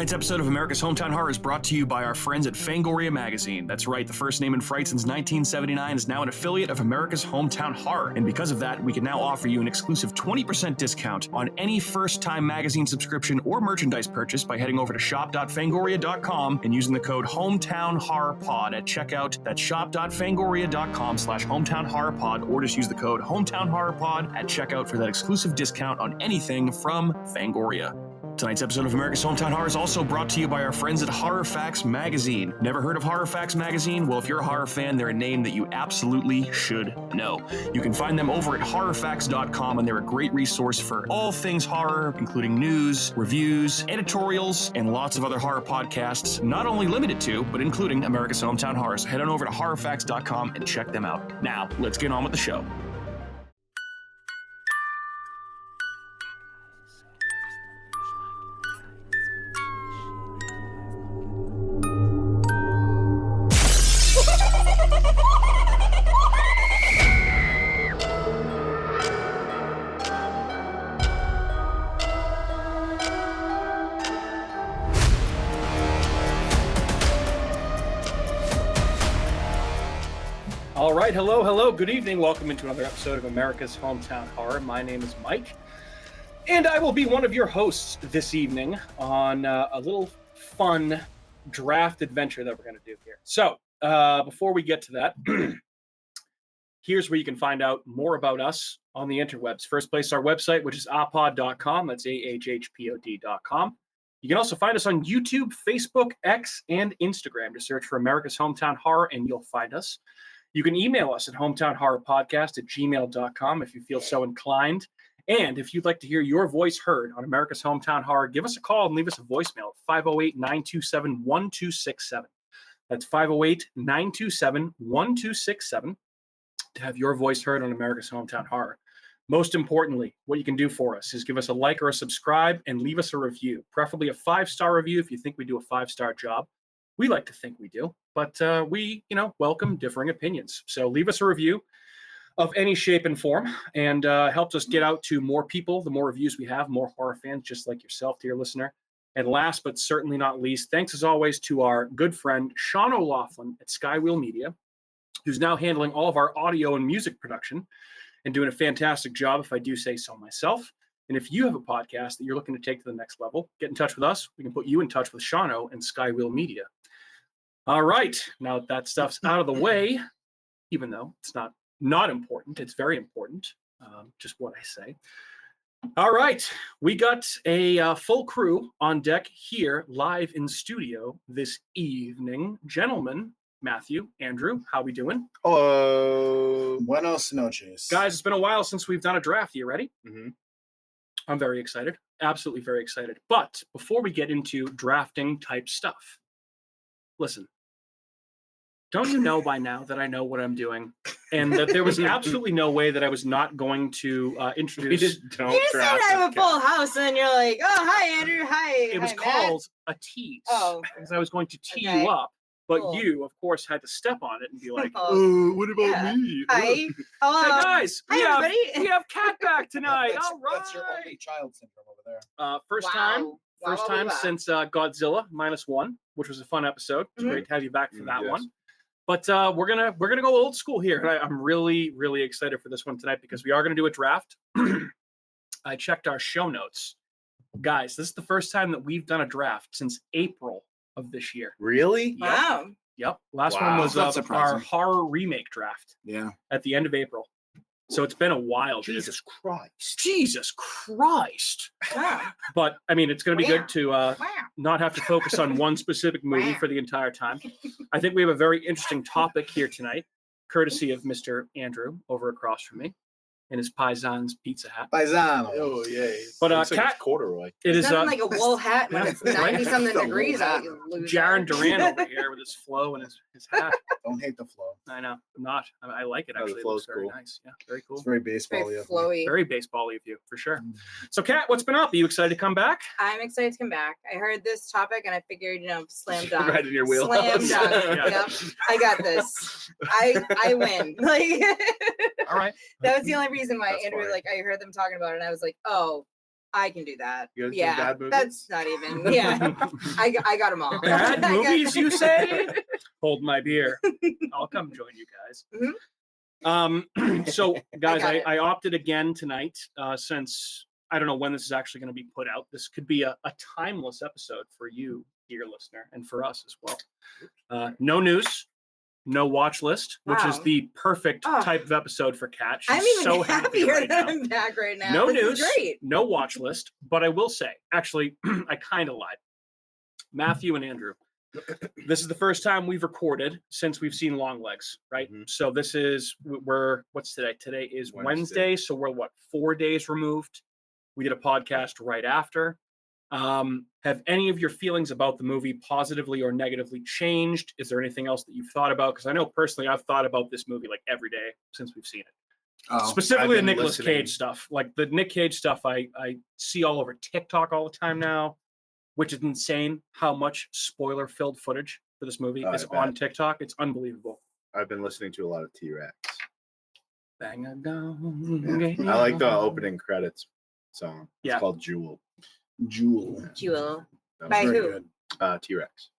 Tonight's episode of America's Hometown Horror is brought to you by our friends at Fangoria Magazine. That's right, the first name in Fright since 1979 is now an affiliate of America's Hometown Horror. And because of that, we can now offer you an exclusive 20% discount on any first-time magazine subscription or merchandise purchase by heading over to shop.fangoria.com and using the code HometownHorrorPod at checkout. That's shop.fangoria.com/HometownHorrorPod, or just use the code HometownHorrorPod at checkout for that exclusive discount on anything from Fangoria. Tonight's episode of America's Hometown Horror is also brought to you by our friends at Horror Facts Magazine. Never heard of Horror Facts Magazine? Well, if you're a horror fan, they're a name that you absolutely should know. You can find them over at horrorfacts.com, and they're a great resource for all things horror, including news, reviews, editorials, and lots of other horror podcasts, not only limited to, but including America's Hometown Horror. So head on over to horrorfacts.com and check them out. Now, let's get on with the show. All right, hello, good evening. Welcome into another episode of America's Hometown Horror. My name is Mike, and I will be one of your hosts this evening on a little fun draft adventure that we're going to do here. So, before we get to that, here's where you can find out more about us on the interwebs. First place, our website, which is ahpod.com. That's ahhpod.com. You can also find us on YouTube, Facebook, X, and Instagram. Just search for America's Hometown Horror, and you'll find us. You can email us at hometownhorrorpodcast@gmail.com if you feel so inclined. And if you'd like to hear your voice heard on America's Hometown Horror, give us a call and leave us a voicemail at 508-927-1267. That's 508-927-1267 to have your voice heard on America's Hometown Horror. Most importantly, what you can do for us is give us a like or a subscribe and leave us a review, preferably a 5-star review if you think we do a 5-star job. We like to think we do, but we, welcome differing opinions. So leave us a review of any shape and form, and helps us get out to more people. The more reviews we have, more horror fans just like yourself, dear listener. And last but certainly not least, thanks as always to our good friend Sean O'Laughlin at Skywheel Media, who's now handling all of our audio and music production and doing a fantastic job, if I do say so myself. And if you have a podcast that you're looking to take to the next level, get in touch with us. We can put you in touch with Shano and Skywheel Media. All right, now that stuff's out of the way, even though it's not important, it's very important, just what I say. All right, we got a full crew on deck here live in studio this evening. Gentlemen, Matthew, Andrew, how we doing? Hello. Buenos noches. Guys, it's been a while since we've done a draft. You ready? Mm-hmm. I'm very excited, absolutely very excited. But before we get into drafting type stuff, listen, don't you know by now that I know what I'm doing, and that there was absolutely no way that I was not going to introduce. You just said I have a full house, and then you're like, "Oh, hi, Andrew. Hi." It was called a tease. Oh, because I was going to tee okay. you up, but Cool. you, of course, had to step on it and be like, What about Yeah. me? Hi. Hello. "Hey guys, Hi, we everybody." have Cat back tonight. That's, All right." That's your only child syndrome over there. First Wow. time Wow, wow, wow. since Godzilla -1, which was a fun episode. It was Mhm. great to have you back for that Yes. one. But we're gonna go old school here. And I'm really, really excited for this one tonight because we are gonna do a draft. I checked our show notes. Guys, this is the first time that we've done a draft since April of this year. Really? Wow. Yep. Last Wow. one was That's our surprising. horror remake draft Yeah. at the end of April. So it's been a while. dude. Jesus Christ. Jesus Christ. Wow. But I mean, it's going to be Wow. good to Wow. not have to focus on one specific movie Wow. for the entire time. I think we have a very interesting topic here tonight, courtesy of Mr. Andrew over across from me in his Paisan's pizza hat. Paisano. Oh yeah, But, looks like Cat- it's corduroy. It is Nothing like a wool hat when yeah, it's right? 90-something The degrees wool out. hat. You loser. Jaron Duran over here with his flow and his hat. Don't hate the flow. I know, I'm not. I like it Oh, the actually. It flow's looks very cool. nice. Yeah, very cool. It's very baseball-y. Very of me. flowy. Very baseball-y of you, for sure. Mm. So, Kat, what's been up? Are you excited to come back? I'm excited to come back. I heard this topic and I figured, slam dunk. Right in your wheelhouse. Slam dunk. Yeah. Yep. I got this. I win. Like All right. that was the only reason why That's Andrew, funny. like I heard them talking about it and I was like, oh, I can do that. You guys do Yeah, bad movies? that's not even. Yeah, I got them all. Bad movies, you say? Hold my beer. I'll come join you guys. So, guys, got it. I opted again tonight since I don't know when this is actually going to be put out. This could be a timeless episode for you, dear listener, and for us as well. No news, no watch list, which is Wow. the perfect Oh. type of episode for Kat. She's I'm even so happy happier right that now. I'm back right now. No This news, is great. no watch list, but I will say, actually, I kind of lied. Matthew and Andrew, this is the first time we've recorded since we've seen Long Legs, right? Mhm. So this is, what's today? Today is Wednesday. Wednesday, so we're 4 days removed. We did a podcast right after. Have any of your feelings about the movie positively or negatively changed? Is there anything else that you've thought about? Because I know personally I've thought about this movie like every day since we've seen it. Oh, Specifically the I've been Nicolas listening. Cage stuff. Like the Nick Cage stuff I see all over TikTok all the time now, which is insane how much spoiler-filled footage for this movie Oh, I is bet. on TikTok. It's unbelievable. I've been listening to a lot of T-Rex. Bang a gong. I like the opening credits song. It's Yeah. called Jewel. Jewel. Jewel. That By was Very who? good. T-Rex.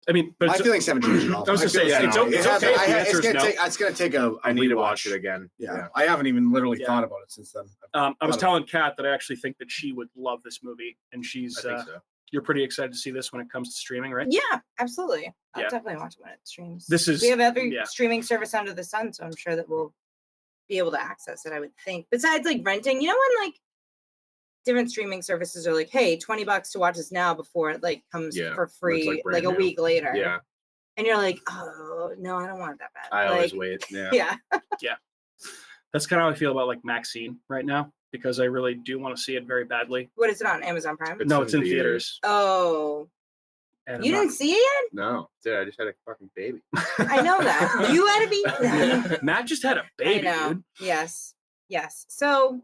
I mean, but My it's, feelings haven't changed at all. I was gonna say, feel the it's same. okay It if hasn't- the I- answer is no. it's gonna take a. I need to rewatch. watch it again. Yeah. I haven't even literally Yeah. thought about it since then. I was Love it. telling Kat that I actually think that she would love this movie, and she's I think so. you're pretty excited to see this when it comes to streaming, right? Yeah, absolutely. I'll Yeah. definitely watch it when it streams. This is we have every yeah. streaming service under the sun, so I'm sure that we'll be able to access it. I would think. Besides, like renting, you know, when like different streaming services are like, "Hey, $20 to watch this now before it like comes Yeah, for when it's, free, like, brand like a new. week later." Yeah, and you're like, "Oh no, I don't want it that bad." I like, always wait. Yeah. Yeah, That's kind of how I feel about like Maxine right now because I really do want to see it very badly. what is it on Amazon Prime? It's No, in it's in theaters. theaters. Oh, And you I'm didn't see it No, dude, I just had a fucking baby. yet? I know that. You had to be. not- Matt just had a baby, I know. dude. Yes. So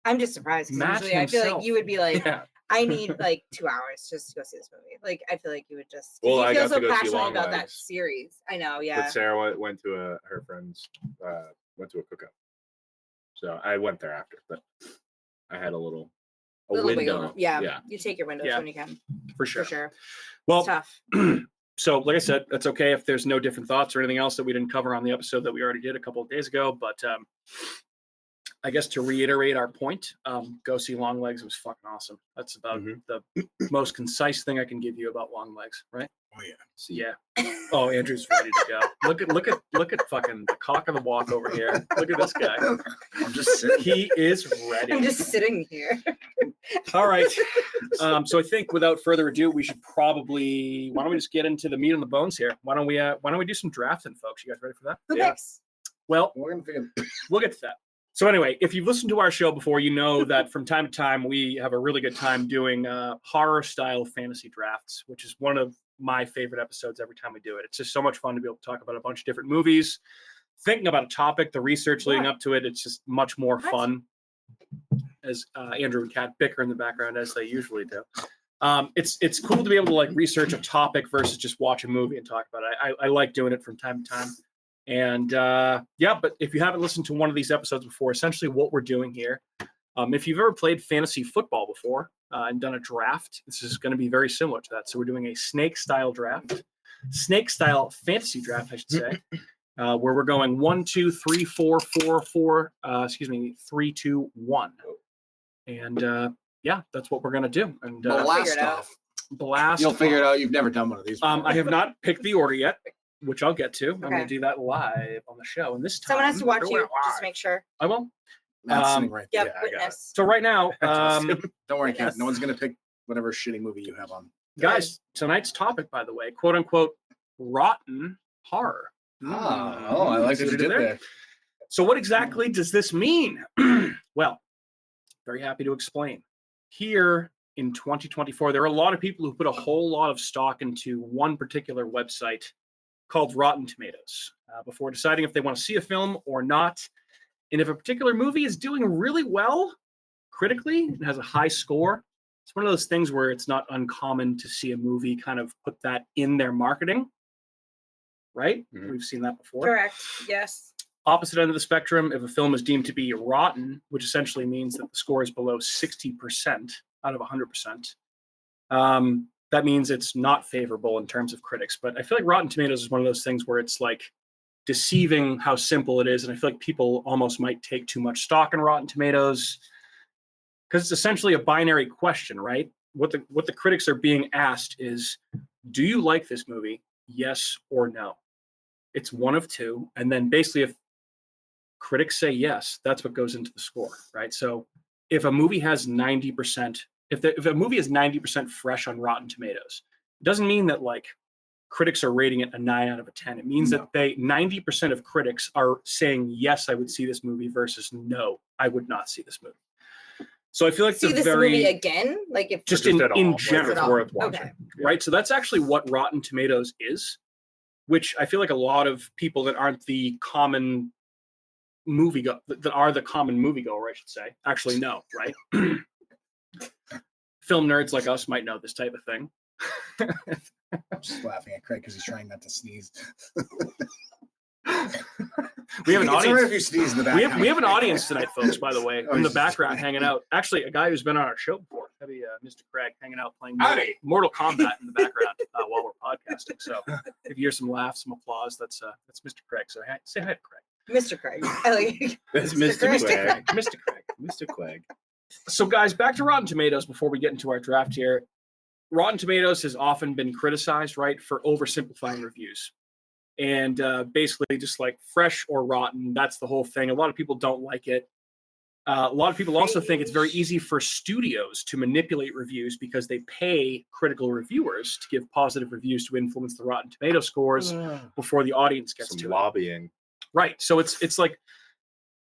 I'm just surprised because Matt usually I feel like himself. you would be like, Yeah. I need like 2 hours just to go see this movie. Like I feel like you would just. 'cause Well, you I feel got so to go see passionately Long about that Legs. series. I know. Yeah. But Sarah went to her friend's went to a cookout, so I went there after. But I had a Little window. wiggle. Yeah. yeah. You take your windows Yeah. when you can. For sure. For sure. It's Well, tough. so like I said, that's okay if there's no different thoughts or anything else that we didn't cover on the episode that we already did a couple of days ago. But I guess to reiterate our point, go see Long Legs. It was fucking awesome. That's about Mhm. the most concise thing I can give you about Long Legs, right? Oh yeah. See, Yeah. Oh, Andrew's ready to go. Look at fucking the cock of the walk over here. Look at this guy. I'm just sitting. He is ready. I'm just sitting here. All right. So I think without further ado, we should probably why don't we just get into the meat and the bones here? Why don't we do some drafting, folks? You guys ready for that? Who Yeah. picks? Well, We're gonna figure. we'll get to that. So anyway, if you've listened to our show before, you know that from time to time we have a really good time doing horror style fantasy drafts, which is one of my favorite episodes every time we do it. It's just so much fun to be able to talk about a bunch of different movies, thinking about a topic, the research leading up to it. It's just much more What? fun. As Andrew and Kat bicker in the background as they usually do. It's cool to be able to like research a topic versus just watch a movie and talk about it. I like doing it from time to time. And yeah, but if you haven't listened to one of these episodes before, essentially what we're doing here, if you've ever played fantasy football before and done a draft, this is going to be very similar to that. So we're doing a snake style draft, snake style fantasy draft, I should say, where we're going 1, 2, 3, 4, 4, 4. 3, 2, 1. And yeah, that's what we're going to do. And Blast Figure it out. off. blast. You'll figure it off. out. You've never done one of these. Before. I have not picked the order yet, which I'll get to. I'm going Okay. to do that live on the show. And this time, Someone has to watch we're you live. just to make sure. I will. Matt's um, sitting right there. Yep, I got it. witness. So right now, Don't worry, Kat. Yes. No one's gonna pick whatever shitty movie you have on. guys, tonight's topic, by the way, quote unquote, rotten horror. I like See what you what I did there. So what exactly does this mean? Well, very happy to explain. Here in 2024, there are a lot of people who put a whole lot of stock into one particular website called Rotten Tomatoes before deciding if they want to see a film or not. And if a particular movie is doing really well critically and has a high score, it's one of those things where it's not uncommon to see a movie kind of put that in their marketing. Right? Mhm. We've seen that before. Correct. Yes. Opposite end of the spectrum, if a film is deemed to be rotten, which essentially means that the score is below 60% out of 100%, that means it's not favorable in terms of critics. But I feel like Rotten Tomatoes is one of those things where it's like deceiving how simple it is. And I feel like people almost might take too much stock in Rotten Tomatoes because it's essentially a binary question, right? What the critics are being asked is, do you like this movie? Yes or no. It's one of two. And then basically if critics say yes, that's what goes into the score, right? So if a movie has 90%, if a movie is 90% fresh on Rotten Tomatoes, it doesn't mean that like critics are rating it a 9 out of a 10. It means that 90% of critics are saying, yes, I would see this movie versus no, I would not see this movie. So I feel like See it's a this very movie again? Like if just Just at all, in like, general, it's all. worth watching. Okay. right? So that's actually what Rotten Tomatoes is, which I feel like a lot of people that aren't the common that are the common moviegoer, I should say, actually know, right? Film nerds like us might know this type of thing. I'm just laughing at Craig because he's trying not to sneeze. We have an It's all right audience. if you sneeze in the background. We have an audience tonight, folks. By the way, Oh, in the he's- background, hanging out. Actually, a guy who's been on our show before, maybe Mr. Craig, hanging out playing Howdy. Mortal Kombat in the background while we're podcasting. So if you hear some laughs, some applause, that's Mr. Craig. So say hi to Craig. Mr. Craig. I like That's Mr. Mr. Craig. Craig. Mr. Craig. Mr. Clegg. So, guys, back to Rotten Tomatoes before we get into our draft here. Rotten Tomatoes has often been criticized, right, for oversimplifying reviews. And basically just like fresh or rotten, that's the whole thing. A lot of people don't like it. A lot of people also think it's very easy for studios to manipulate reviews because they pay critical reviewers to give positive reviews to influence the Rotten Tomato scores before the audience gets Some to it. lobbying. Right. So it's like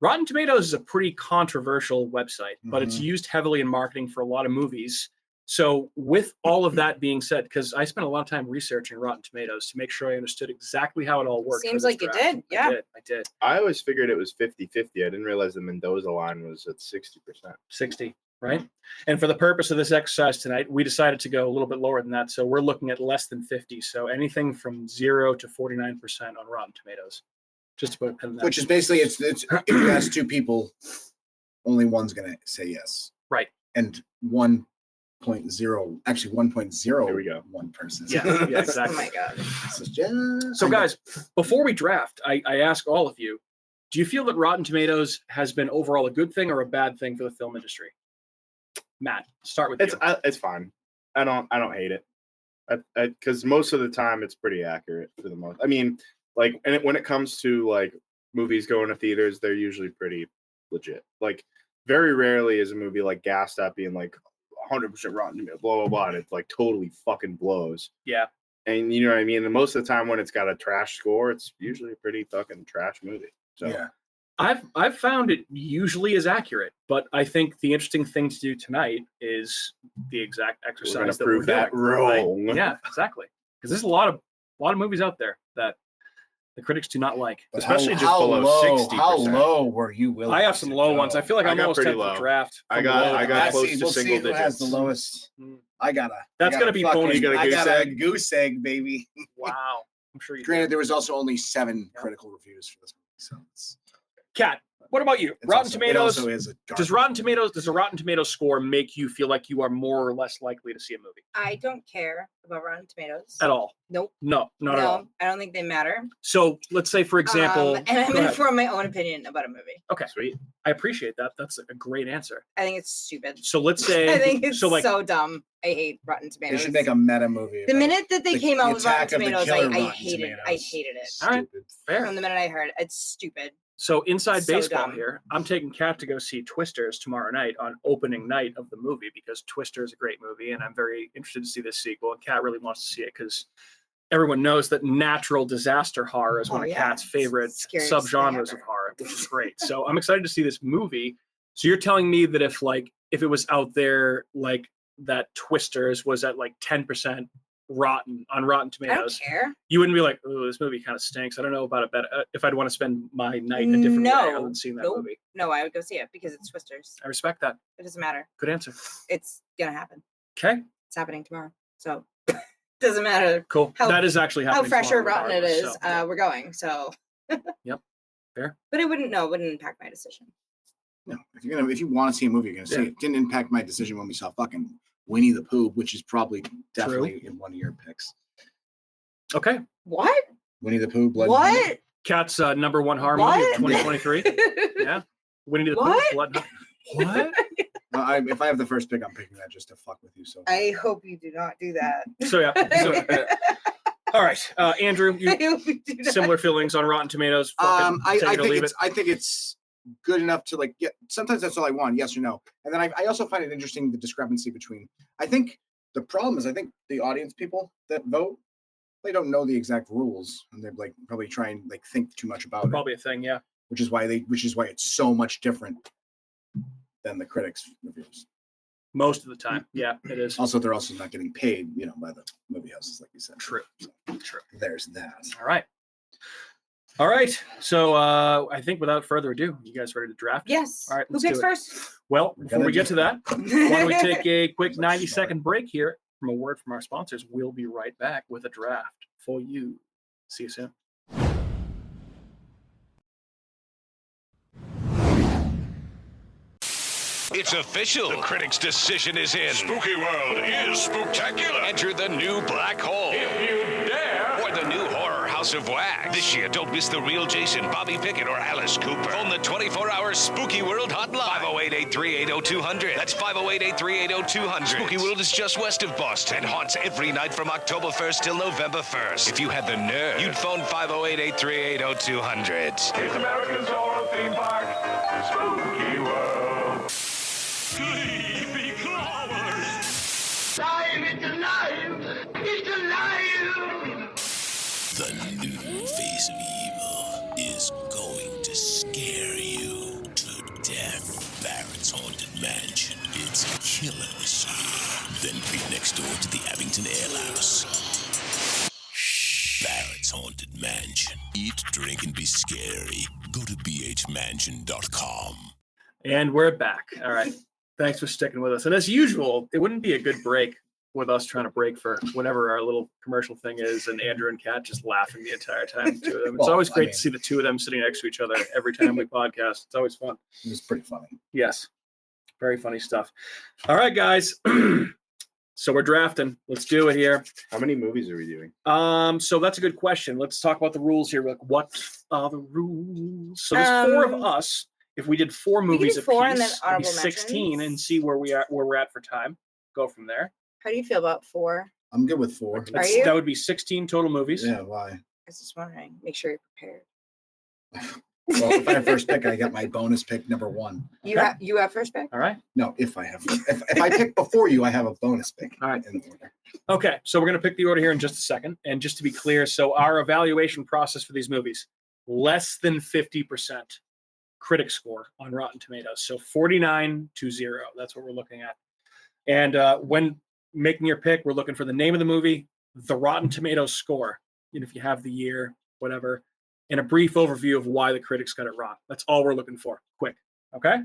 Rotten Tomatoes is a pretty controversial website, but it's used heavily in marketing for a lot of movies. So with all of that being said, because I spent a lot of time researching Rotten Tomatoes to make sure I understood exactly how it all worked. for Seems this like you draft. did, yeah. I did. I always figured it was 50-50. I didn't realize the Mendoza line was at 60%. 60, right? And for the purpose of this exercise tonight, we decided to go a little bit lower than that. So we're looking at less than 50. So anything from 0 to 49% on Rotten Tomatoes. Just to put a pin in that. Which is basically it's if you ask two people, only one's gonna say yes. Right. And 1.0, actually 1.0. Here we go. One person. Yeah, yeah, oh exactly. my god. So guys, before we draft, I ask all of you, do you feel that Rotten Tomatoes has been overall a good thing or a bad thing for the film industry? Matt, start with you. It's fine. I don't hate it. Because most of the time it's pretty accurate for the most. I mean, like, and when it comes to like movies going to theaters, they're usually pretty legit. Like, very rarely is a movie like gassed up being like 100% rotten, blah blah blah, and it's like totally fucking blows. Yeah. And you know what I mean. And most of the time when it's got a trash score, it's usually a pretty fucking trash movie. So Yeah. I've found it usually is accurate, but I think the interesting thing to do tonight is the exact exercise gonna that prove that doing, right? wrong. Yeah, exactly. Because there's a lot of movies out there that the critics do not like. But Especially just how below low, 60%. How low were you willing? I have some to low go? ones. I feel like I I'm got almost pretty tempted to low. draft. I from got- low I to got high. close to we'll single see who has the digits. lowest. Mm. I got a. That's I got gonna a be fucking- bonus. You got a I goose got a egg? goose egg, baby. Wow, I'm sure you. Granted, there was also only 7 Yeah. critical reviews for this movie, so Kat, what about you? it's Rotten also, Tomatoes. It also is a Does a Rotten Tomatoes score make you feel like you are more or less likely to see a movie I don't care about Rotten Tomatoes. at all? Nope. No, not at all. I don't think they matter. So let's say, for example, And I'm go going to ahead. form my own opinion about a movie. Okay, Sweet. I appreciate that. That's a great answer. I think it's stupid. So let's say, I think it's so like, so dumb. I hate Rotten They Tomatoes. should make a meta movie. the about minute that they the- came the out with Rotten attack of the Tomatoes, killer I Rotten hated it. I Tomatoes. hated it. All right. Stupid. fair. From the minute I heard it, it's stupid. So inside So baseball dumb. here, I'm taking Kat to go see Twisters tomorrow night on opening night of the movie because Twister is a great movie, and I'm very interested to see this sequel. And Kat really wants to see it because everyone knows that natural disaster horror is one Oh, of yeah. Kat's favorite Scariest thing subgenres of ever. horror, which is great. So I'm excited to see this movie. So you're telling me that if it was out there like that Twisters was at like 10% rotten on Rotten I don't Tomatoes, care. you wouldn't be like, "Oh, this movie kind of stinks. I don't know about it, but if I'd want to spend my night in a different way other than seeing that Nope. movie." No, I would go see it because it's Twisters. I respect that. It doesn't matter. Good answer. It's going to happen. Okay, It's happening tomorrow. So doesn't matter cool. How- that is actually how happening. fresh or tomorrow rotten it is. regardless, so, We're going. So fair But it wouldn't impact my decision. No, if you want to see a movie, you're gonna see Yeah. it. It didn't impact my decision when we saw fucking Winnie the Pooh, which is probably definitely in one of your picks. Okay. What? Winnie the Pooh, Blood. What? Cat's number one horror movie of 2023. Yeah. Winnie the Pooh. What? Blood and What? If I have the first pick, I'm picking that just to fuck with you. So I hope you do not do that. So yeah. All right, Andrew, you I hope you do not. similar feelings on Rotten Tomatoes. Fucking I take it or think leave it's it. I think it's good enough to like get. Sometimes that's all I want, yes or no. And then I also find it interesting the discrepancy between. I think the problem is I think the audience people that vote, they don't know the exact rules, and they're like probably try and like think too much about it, Probably a thing. Yeah. which is why it's so much different than the critics' reviews. Most of the time. Yeah, it is. Also, they're also not getting paid, by the movie houses, like you said. True. So, True. there's that. All right. All right. So I think without further ado, you guys ready to draft? Yes. All right, Who let's do picks it. first? Well, We're before gonna we get do- to that, why don't we take a quick Like 90-second break here from a word from our sponsors. We'll be right back with a draft for you. See you soon. It's official. The critics' decision is in. Spooky World is spectacular. Enter the new black hole. If you dare. Or the new horror House of Wax. This year, don't miss the real Jason, Bobby Pickett, or Alice Cooper. Phone the 24-hour Spooky World hotline. 508-838-0200. That's 508-838-0200. Spooky World is just west of Boston and haunts every night from October 1st till November 1st. If you had the nerve, you'd phone 508-838-0200. It's America's horror theme park. Spooky World. Sleepy Clovers. Alive! It's alive! It's alive! The new face of evil is going to scare you to death. Barrett's Haunted Mansion. It's killer this year. Then right next door to the Abington Ale House. Barrett's Haunted Mansion. Eat, drink, and be scary. Go to bhmansion.com. And we're back. All right. Thanks for sticking with us. And as usual, it wouldn't be a good break with us trying to break for whatever our little commercial thing is, and Andrew and Kat just laughing the entire time. The two of them. It's Well, always I great mean- to see the two of them sitting next to each other every time we podcast. It's always fun. It was pretty funny. Yes. Very funny stuff. All right, guys. So we're drafting. Let's do it here. How many movies are we doing? So that's a good question. Let's talk about the rules here. Like, what are the rules? So there's four of us. If we did four We could movies do apiece, four and then it'd be honorable 16 and mentions. see where we're at for time. Go from there. How do you feel about 4? I'm good with 4. That's, you? that would be 16 total movies. Yeah, why? I was just wondering. Make sure you're prepared. Well, if I have first pick, I got my bonus pick number 1. You have first pick? All right. No, if I have, if I pick before you, I have a bonus pick. All right. In order. Okay. So we're going to pick the order here in just a second. And just to be clear, so our evaluation process for these movies, less than 50% critic score on Rotten Tomatoes. So 49-0. That's what we're looking at. And when making your pick, we're looking for the name of the movie, the Rotten Tomatoes score, and if you have the year, whatever, and a brief overview of why the critics got it wrong. That's all we're looking for. Quick. Okay?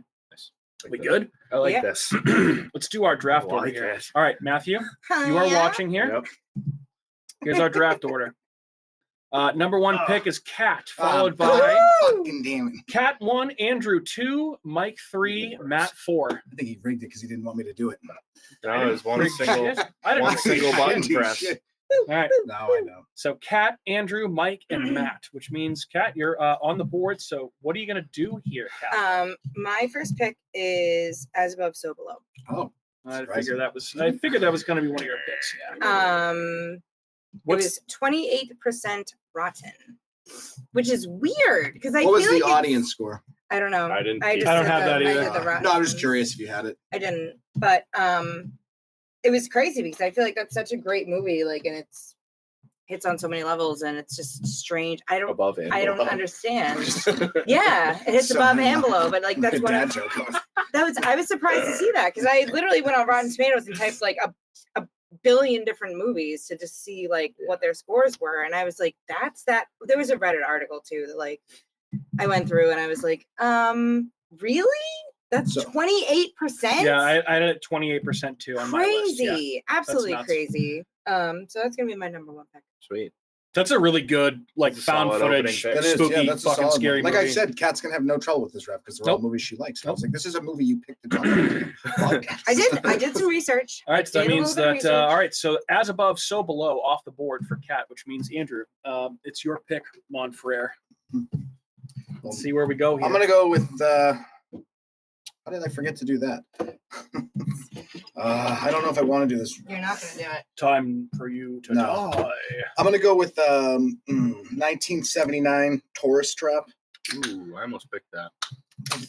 We good? I like Yeah. this. Let's do our draft I order like here. it. All right, Matthew, you are Yeah? watching here. Yep. Here's our draft order. Number one pick is Cat, Ah, followed by Fucking damn it. Cat 1, Andrew 2, Mike 3, Matt 4. I think he rigged it because he didn't want me to do it. No, it's one single, I didn't one single I button didn't do press. shit. All right. Now I know. So Kat, Andrew, Mike, and Matt, which means Kat, you're on the board. So what are you gonna do here, Kat? My first pick is As Above, So Below. Oh, I surprising. figured that was gonna be one of your picks. Yeah. It What's was 28% rotten, which is weird because I what was feel the like it's- audience score? I don't know. I didn't I keep- just I don't did have that I either. did the rotten No, I'm just ones. curious if you had it. I didn't, but it was crazy because I feel like that's such a great movie, like, and it's hits on so many levels, and it's just strange. I don't above it. I don't understand. Yeah, it hits So above many and below, but like that's Good what dad joke. I was surprised to see that because I literally went on Rotten Tomatoes and typed like a billion different movies to just see like what their scores were, and I was like, that's that. There was a Reddit article too that like I went through, and I was like, really? That's So- 28%. yeah, I had it at 28% too on my list. Yeah. Crazy, absolutely nuts. crazy. So that's gonna be my number one pick. Sweet. That's a really good, like, That's a found solid footage, opening That is, spooky, yeah, that's a fucking solid scary one. Like movie. I said, Kat's gonna have no trouble with this rep because they're all Nope. movies she likes. And I was Nope. like, this is a movie you picked to talk about. I did some research. All right, so that Did a means little bit of that research. all right. So as above, so below, off the board for Kat, which means Andrew, it's your pick, Monfrere. Let's see where we go here. I'm gonna go with. How did I forget to do that? I don't know if I want to do this. You're not gonna do it. Time for you to No. die. I'm gonna go with 1979 Tourist Trap. Ooh, I almost picked that.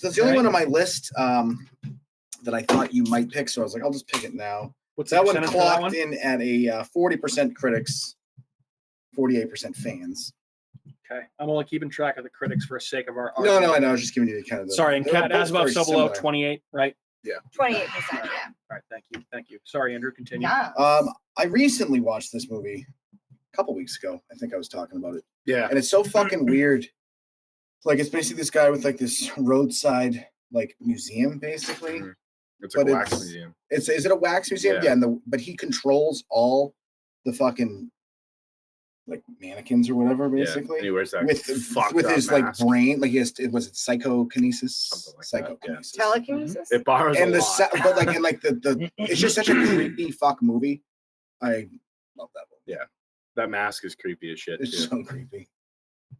That's the only one on my list that I thought you might pick. So I was like, I'll just pick it now. What's That the one percentage for that clocked one? in at a 40% critics, 48% fans. Okay, I'm only keeping track of the critics for the sake of our. No, argument. I know. I was just giving you kind of the. Sorry, and they're Kat, both as above, very so below, similar. 28, right? 28%. Yeah. All right, thank you. Sorry, Andrew, continue. Yeah. I recently watched this movie a couple weeks ago. I think I was talking about it, Yeah. and it's so fucking weird. Like it's basically this guy with like this roadside like museum, basically. Mhm. It's But a wax it's- museum. Is it a wax museum? Yeah. Yeah, and but he controls all the fucking like mannequins or whatever, Yeah. basically. And he wears that With fucked with up his mask. like brain, like he has was it psychokinesis? Something like that, yeah. Psychokinesis. Telekinesis. It borrows And a the lot. but like and like the it's just such a creepy fuck movie. I love that movie. That mask is creepy as shit It's too. so creepy.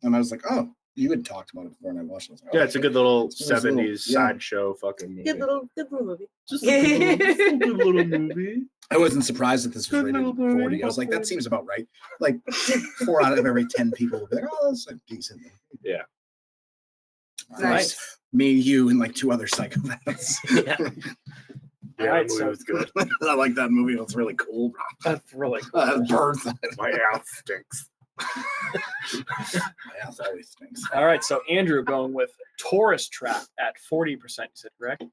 And I was like, oh, you had talked about it before, and I watched it. I was like, Yeah, oh, it's a good little It's a little- 70s yeah. sideshow fucking movie. Good little movie. Just a good little movie. I wasn't surprised that this was Good rated little movie. 40. I was like, that seems about right. Like 4 out of every 10 people will be like, oh, that's a decent movie. Yeah. Nice. Me, you, and like 2 other psychopaths. Yeah. Yeah, Alright, that movie so- was good. I like that movie. It was really cool, bro. That's really cool. Birds. My ass stinks. My ass always stinks. All right, so Andrew going with Tourist Trap at 40%. You said correct?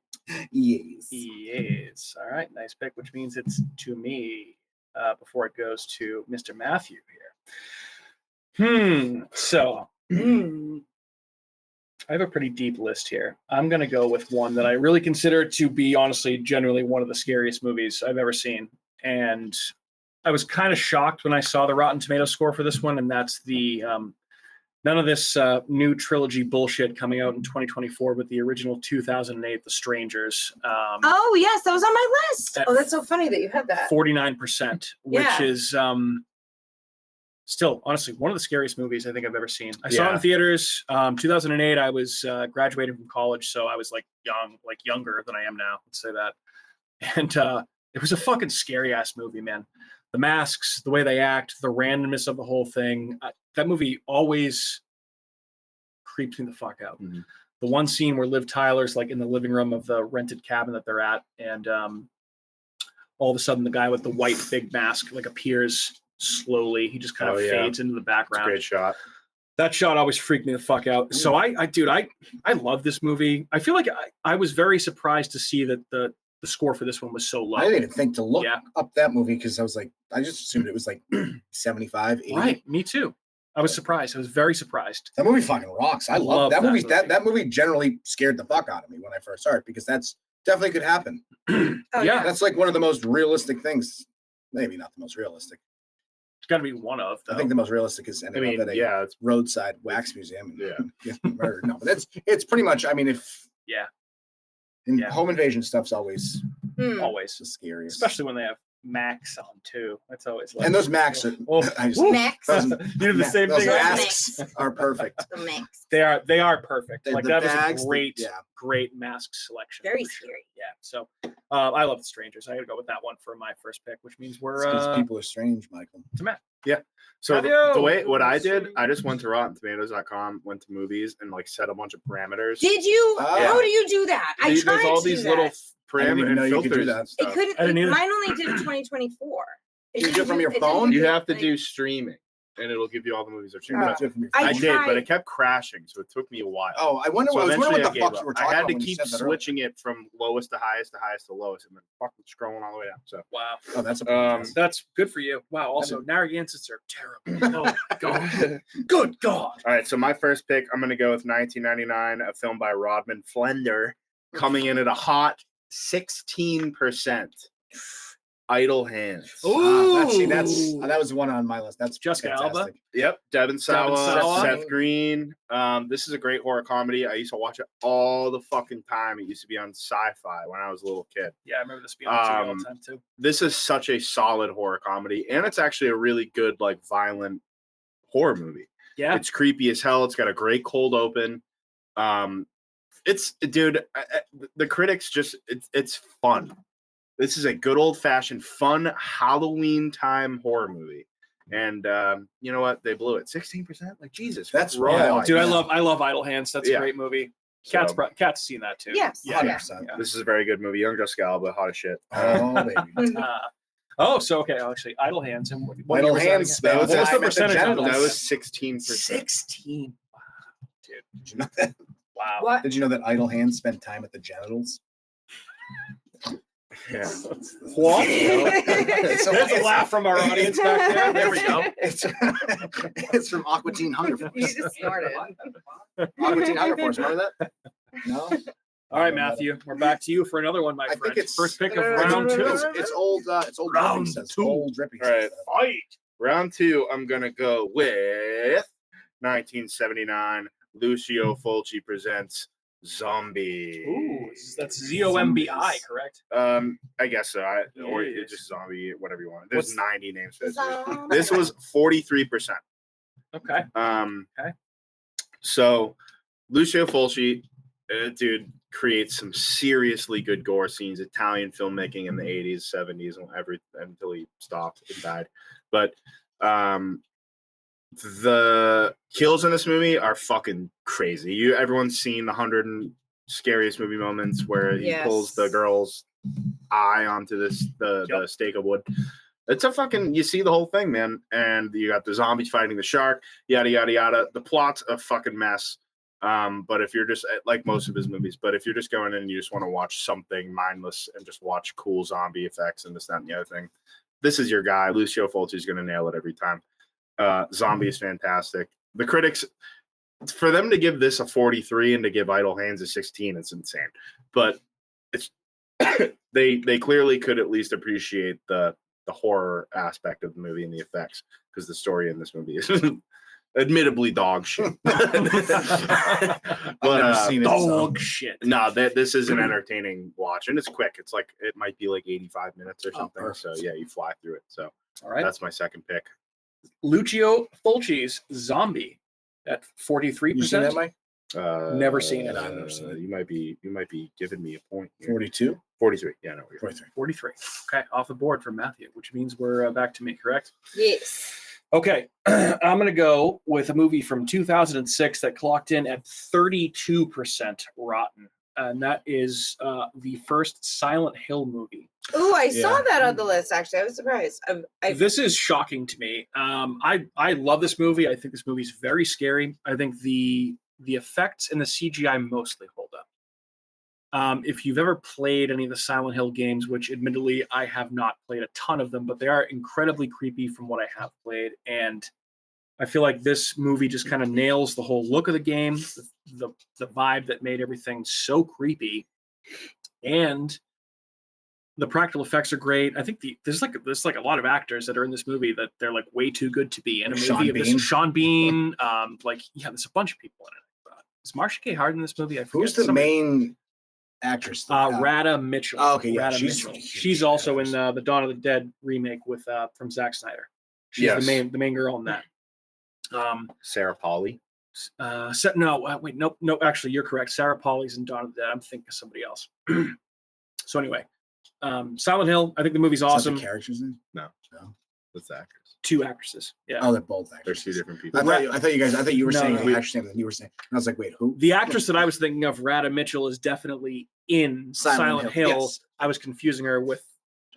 Yes. Yes. All right, nice pick, which means it's to me before it goes to Mr. Matthew here. So I have a pretty deep list here. I'm going to go with one that I really consider to be, honestly, generally one of the scariest movies I've ever seen. And I was kind of shocked when I saw the Rotten Tomato score for this one, and that's the none of this new trilogy bullshit coming out in 2024, but the original 2008, The Strangers. Oh yes, that was on my list. That- Oh, that's so funny that you had that. 49%, which Yeah. is still honestly one of the scariest movies I think I've ever seen. I saw it in Yeah. theaters. 2008, I was graduating from college, so I was like younger than I am now. Let's say that. And it was a fucking scary ass movie, man. The masks, the way they act, the randomness of the whole thing. That movie always creeps me the fuck out. Mhm. The one scene where Liv Tyler's like in the living room of the rented cabin that they're at, and all of a sudden the guy with the white big mask like appears slowly. He just kind of Oh, yeah. fades into the It's a background. great shot. That shot always freaked me the fuck out. So I love this movie. I feel like I was very surprised to see that the score for this one was so low. I didn't even think to look Yeah. up that movie because I was like, I just assumed it was like 75, 80. Right, me too. I was surprised. I was very surprised. That movie fucking rocks. I Love love that that movie. movie. That movie generally scared the fuck out of me when I first saw it because that's definitely could happen. Oh, Yeah. That's like one of the most realistic things. Maybe not the most realistic. It's got to be one of I them. think the most realistic is I ending mean, up at a yeah, it's roadside wax museum. And Yeah. get murdered. No, but it's pretty much. I mean, if Yeah. and Yeah. home invasion stuff's always Hmm. Always, the scariest. especially when they have Max on too. That's always like. and those Macs are. Oh, I just, Max. those, you do the same those thing. masks are perfect. The mix. They are perfect. The- Like the that bags, was the- a great, yeah. great mask selection. Very for sure. scary. Yeah. So I love The Strangers. I got to go with that one for my first pick, which means we're Because people are strange, Michael. to Matt. So Matthew! the way what I did, I just went to RottenTomatoes.com, went to movies, and like set a bunch of parameters. Did you? Oh. How do you do that? I There's tried all to these do little that. I didn't even parameters know and you could do filters that. and It stuff. couldn't. I didn't either. Mine only did 2024. You do it from your didn't phone? do You it, have to like- do streaming, and it'll give you all the movies that You are can do it from your I I did, but tried. it kept crashing, so it took me a while. Oh, I wonder. So I was wondering eventually what I the gave fuck up. you were I talking had about to when you keep said that earlier. switching it from lowest to highest, and then fucking scrolling all the way down. So Wow. Oh, that's a That's good for you. Wow. Also, Narragansetts are terrible. Oh, God. Good God. all right, so my first pick, I'm gonna go with 1999, a film by Rodman Flender, coming in at a hot 16%. Idle Hands. That was one on my list. That's Jessica Alba? fantastic. Yep, Devin Sawa, Sawa. Seth Green. This is a great horror comedy. I used to watch it all the fucking time. It used to be on Sci-Fi when I was a little kid. Yeah, I remember this being on TV all the time too. This is such a solid horror comedy, and it's actually a really good, like, violent horror movie. Yeah. It's creepy as hell. It's got a great cold open. It's, dude, the critics just, it's fun. This is a good old fashioned fun Halloween time horror movie. And you know what? They blew it. 16%? Like, Jesus. That's what's wrong? right. Dude, yeah. I love Idle Hands. That's a Yeah. great movie. So, Cat's seen that too. Yes. Yeah. 100%. Yeah. this is a very good movie. Young Jessica Alba, hot as shit. Oh, baby. So okay, actually, Idle Hands and what Idle year was that Hands, again? that was What was the time at the percentage on genitals. That this? was 16%. 16. Wow, dude. Did you know that? Wow. What? Did you know that Idle Hands spent time at the genitals? Yeah. What? So There's a laugh from our audience back there. There we go. It's from Aqua Teen Hunger Force. You just snorted. Aqua Teen Hunger Force. Remember that? No. All right, Matthew, we're back to you for another one, my I friend. think it's First pick of No, round no, no, two. no, It's old. It's old. Round dripping says. two. Old dripping All right. says. Fight. Round two, I'm going to go with 1979. Lucio Fulci presents Zombie. Ooh, that's ZOMBI, correct? I guess so. Or Yes. it's just Zombie, whatever you want. There's What's- 90 names for this. Zombie. This was 43%. Okay. Okay. So Lucio Fulci, dude, creates some seriously good gore scenes. Italian filmmaking in the 80s, 70s, and until he stopped and died. But the kills in this movie are fucking crazy. Everyone's seen the 100 and scariest movie moments where he pulls the Yes. girl's eye onto the stake of wood. It's a fucking, you see the whole thing, man. And you got the zombies fighting the shark, yada, yada, yada. The plot's a fucking mess. But if you're just, like most of his movies, but if you're just going in and you just want to watch something mindless and just watch cool zombie effects and this, that, and the other thing, this is your guy. Lucio Fulci is going to nail it every time. Zombie is fantastic. The critics, for them to give this a 43 and to give Idle Hands a 16, it's insane. But it's they clearly could at least appreciate the horror aspect of the movie and the effects, because the story in this movie is admittedly dog shit. But never seen it, so- Dog shit. no, this is an entertaining watch, and it's quick. It's like, it might be like 85 minutes or something. So perfect. yeah, you fly through it. So All right. that's my second pick. Lucio Fulci's Zombie at 43%. You seen that, Mike? Never seen it. I've never seen it. You might be giving me a point here. 42. 43. Yeah, no, you're 43. 43. Okay, off the board for Matthew, which means we're back to me, correct? Yes. Okay, I'm going to go with a movie from 2006 that clocked in at 32% rotten. And that is the first Silent Hill movie. Ooh, I saw Yeah. that on the list. Actually, I was surprised. This is shocking to me. I love this movie. I think this movie is very scary. I think the effects and the CGI mostly hold up. If you've ever played any of the Silent Hill games, which admittedly I have not played a ton of them, but they are incredibly creepy from what I have played. And I feel like this movie just kind of nails the whole look of the game, the vibe that made everything so creepy. And the practical effects are great. I think there's like a lot of actors that are in this movie that they're like way too good to be in a movie Sean of this. Bean. Sean Bean, there's a bunch of people in it. Is Marsha K. Hard in this movie? I forget. Who's the Somebody- main actress? Rada Mitchell. Oh, okay, yeah, Rada she's Mitchell. a huge She's also in actress. the Dawn of the Dead remake with from Zack Snyder. She's Yes. the main girl in that. Sarah Polly. Nope. Actually, you're correct. Sarah Pauli's in Dawn of the Dead. I'm thinking of somebody else. So anyway, Silent Hill. I think the movie's Is that awesome. the characters in? That's the actors. Two actresses. Yeah. Oh, they're both There's actors. two different people. I thought you were No, saying no. the actress name that you were saying. And I was like, wait, who? The actress that I was thinking of, Rada Mitchell, is definitely in Silent Hill. Yes. I was confusing her with.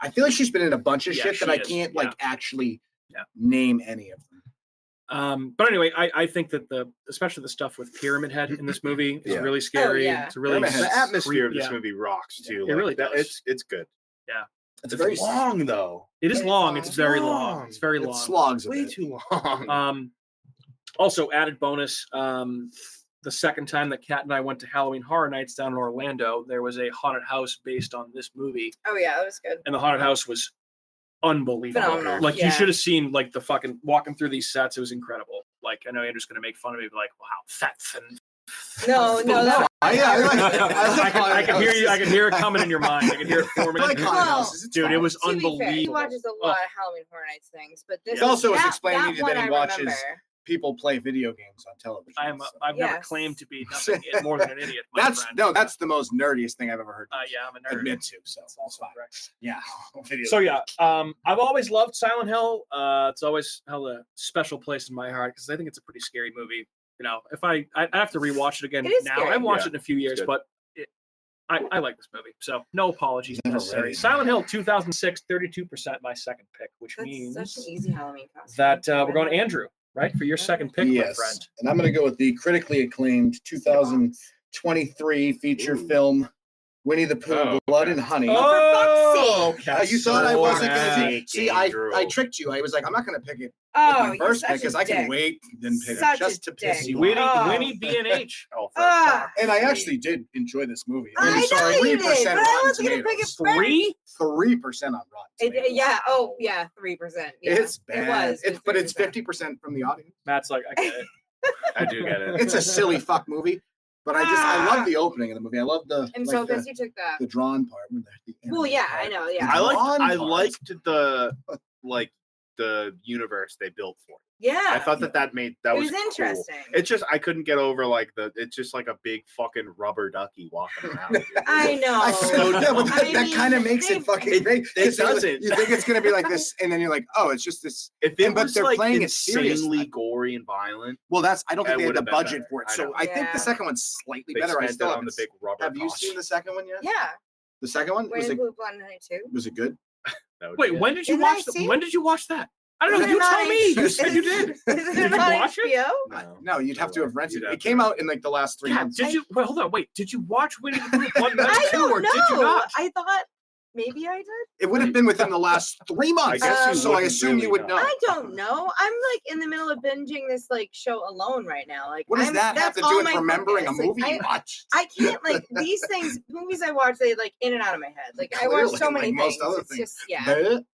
I feel like she's been in a bunch of Yeah, shit that she I is. can't Yeah. like actually Yeah. name any of them. But anyway, I think that especially the stuff with Pyramid Head in this movie is Yeah. really scary. yeah. It's a really Pyramid Head's The atmosphere of creep- this yeah. movie rocks too. It really that- does. It's good. It's It's very long though. It is It's long. long. It's very It's long. long. It's very It long. slogs a Way bit. too long. Also, added bonus. The second time that Kat and I went to Halloween Horror Nights down in Orlando, there was a haunted house based on this movie, Oh yeah, that was good. and the haunted house was unbelievable. Phenomenal, Like yeah. you should have seen like the fucking walking through these sets. It was incredible. Like I know Andrew's gonna make fun of me, but like, wow, that's and No, that I can hear you. I can hear it coming in your mind. I can hear it forming. I like haunted Well, houses. It's Dude, fine. it was to be fair, he unbelievable. watches a lot of Halloween Horror Nights things, but this He also was that, explaining that one that he I watches remember. people play video games on television. so. I've never Yes. claimed to be nothing more than an idiot. My That's friend. that's the most nerdiest thing I've ever heard. yeah, I'm a nerd. admit to. So That's it's also fine. correct. Yeah. Video So games. yeah, I've always loved Silent Hill. It's always held a special place in my heart because I think it's a pretty scary movie. You know, if I have to rewatch it again It is now. scary. I haven't watched Yeah, it in a few years, good. but I like this movie. So no apologies Never necessary. ready. Silent Hill 2006, 32% my second pick, which That's means such an easy Halloween costume. that we're going to Andrew, right, for your second pick, my friend. And I'm going to go with the critically acclaimed 2023 feature film Winnie the Pooh, Oh, Blood okay. and Honey. Oh, okay. You thought I wasn't going to Sonic, see. I Andrew. tricked you. I was like, I'm not going to pick it Oh, with my you're first such pick a because I can dick. wait then pick Such it just a to piss dick. you Winnie, off. Oh. Winnie B&H. Oh, Ah. And I actually did enjoy this movie. I I'm know sorry, you did, but I Rotten wasn't gonna pick it Tomatoes. first. 3? 3% on Rotten Tomatoes. Yeah. Oh, yeah. 3%. Yeah. It's bad. It was. But it's 3%. 50% from the audience. Matt's like, I get it. I do get it. It's a silly fuck movie. But I love the opening of the movie. I love the I'm like so the, pissed you took that. the drawn part. When the Well, yeah, part. I know. The Yeah. I drawn liked parts. the universe they built for it. Yeah. I thought that made that it was was cool. interesting. It's just I couldn't get over it's just like a big fucking rubber ducky walking around. I know. Yeah, but I that mean, kind of makes they- it fucking great. 'cause doesn't. You think it's gonna be like this, and then you're like, oh, it's just this. If it But was they're like playing it serious. insanely gory and violent, Well, I don't think That they had the would've been budget better. for it. I So know. I think Yeah. the second one's slightly they better. I spent still it on haven't the big rubber. Have you costume. seen the second one yet? Yeah. The second one Winnie the Pooh, Blood and Honey too. was it good? That would Wait, be it. when did you Didn't I watch? see it? When did you watch that? I don't know. Is it You not tell on- me. You said you did. Is Did it you not watch it? HBO? No, you'd have to have You'd rented it. have It to came rent out in like the last 3 God, months. did you? Wait, hold on. Wait, did you watch Winnie the Pooh? Blood and Honey I 2, don't or know. did you not? I thought maybe I did. It would have been within the last 3 months. guess you so I wouldn't assume you really would know. know. I don't know. I'm like in the middle of binging this like show alone right now. Like, What does that have that's to all do with my remembering a focus. Like, movie you watched? I can't like these things. Movies I watch, they like in and out of my head. Like I watch so Clearly, many like most things. other It's things. just yeah. Bleh.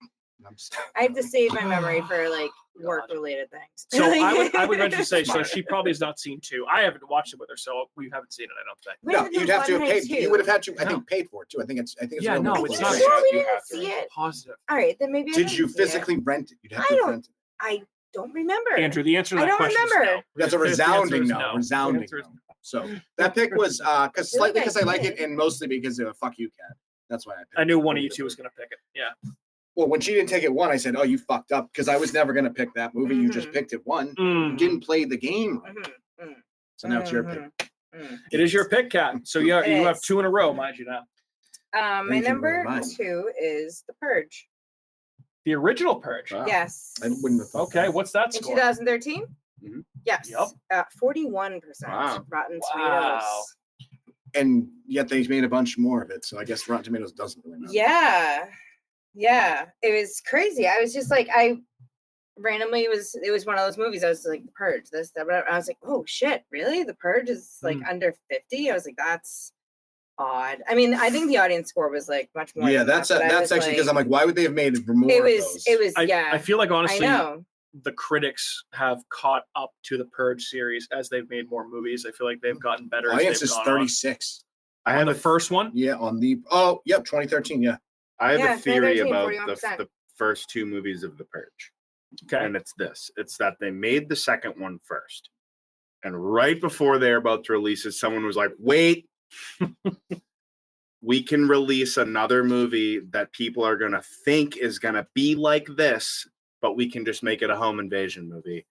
I'm just- I have to save my memory for like work related things. So I would venture to say, so she probably has not seen 2. I haven't watched it with her, so we haven't seen it. I don't think. No, Winnie the Pooh, you'd have to Blood have and paid. Honey You would have had to, I No. think, paid for it too. I think it's. Yeah, no, available it's for Are not. you sure we You didn't have to see rent it? Positive. All right, then maybe. I Did didn't you see it. physically rent it? You'd have I to don't- rent it. I don't remember. Andrew, the answer to I that don't question is remember. no. That's a The answer resounding is no. The Resounding answer is no. So that pick was because Really slightly because I like nice it, pick. and mostly because of fuck you, cat. That's why I. Picked I knew one of Winnie you the two was Pooh. going to pick it. Yeah. Well, when she didn't take it one, I said, "Oh, you fucked up," because I was never gonna pick that movie. You just Mhm. picked it one. You Mm. didn't play the game right. Mhm, So now it's your pick. mhm, mhm. It is your pick, Cat. So you It have is. 2 in a row, mind you now. My You can number roll mine. 2 is The Purge. The original Purge. Wow. Yes. I wouldn't have thought Okay, that. what's that In score? 2013? Mhm. Yes. Yep. 41% Wow. Rotten Wow. Tomatoes. And yet they made a bunch more of it. So I guess Rotten Tomatoes doesn't really matter. Yeah. Yeah. It was crazy. I was just like, I randomly it was one of those movies. I was like, The Purge, this, that, whatever. I was like, oh shit, really? The Purge is like under 50? I was like, that's odd. I mean, I think the audience score was like much more. Yeah, than that's that, but I that's was actually because like, I'm like, why would they have made more? it of was those? yeah. I feel like I honestly, know. the critics have caught up to the Purge series as they've made more movies. I feel like they've gotten better. Audience as is they've gone on. 36. I On have the a first one. Yeah, on the 2013. Yeah, I have Yeah, a theory 2013, about 41%. the first 2 movies of The Purge. Okay. And it's this. It's that they made the second one first. And right before they're about to release it, someone was like, wait, we can release another movie that people are going to think is going to be like this, but we can just make it a home invasion movie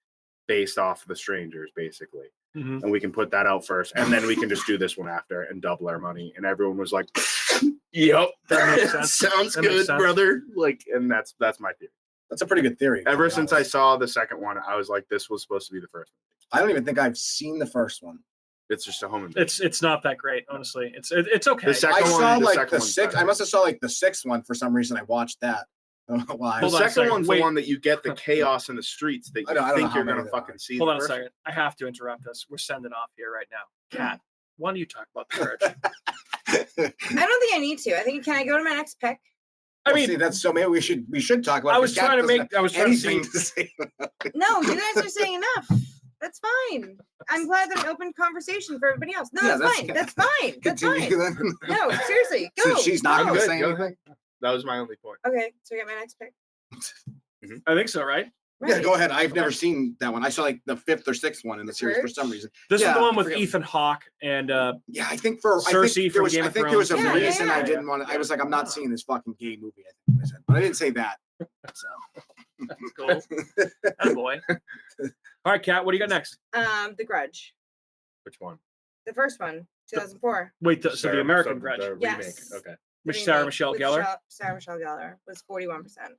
based off The Strangers, basically. Mhm. And we can put that out first. And then we can just do this one after and double our money. And everyone was like, yep, That makes sense. sounds That makes good, sense. brother. Like, and that's my theory. that's a pretty good theory. to Ever be since I honest. saw the second one, I was like, this was supposed to be the first one. I don't even think I've seen the first one. It's just a home invasion. It's not that great, honestly. It's okay. The second I one- saw the like second the one's sixth. I better. must have saw like the sixth one for some reason. I watched that. I don't know why. The Hold on a second second. one's Wait. the one that you get the chaos in the streets that you I don't know think how you're many going to there fucking are. see. Hold the on a first second. I have to interrupt us. We're sending off here right now. Kat, why don't you talk about the Purge? I don't think I need to. I think can I go to my next pick? I mean, see, that's so. Maybe we should talk about. I it, was 'cause Kat trying to doesn't make. I was have trying to see. anything to say. No, you guys are saying enough. That's fine. I'm glad there's an open conversation for everybody else. No, Yeah, that's that's- fine. That's fine. That's Continue fine. then. No, seriously, go. Since she's not go. going to good, say go anything. That was my only point. Okay, so we got my next pick. I think so, right? Yeah, Right. go ahead. I've never seen that one. I saw like the 5th or 6th one in the series for Purge? some reason. This is Yeah, the one I with forget. Ethan Hawke and Yeah, I think for Cersei from Game I of think there was a Thrones. Yeah, reason yeah, I yeah. didn't want to. I was like, I'm not seeing this fucking gay movie. I think I said, but I didn't say that. So that's cool. That boy. All right, Kat, what do you got next? The Grudge, Which one? the first one, 2004. Wait, so the Sarah- American so Grudge, the Yes. remake. Okay. with The Sarah remake Michelle with Gellar. Sarah Michelle Gellar was 41%.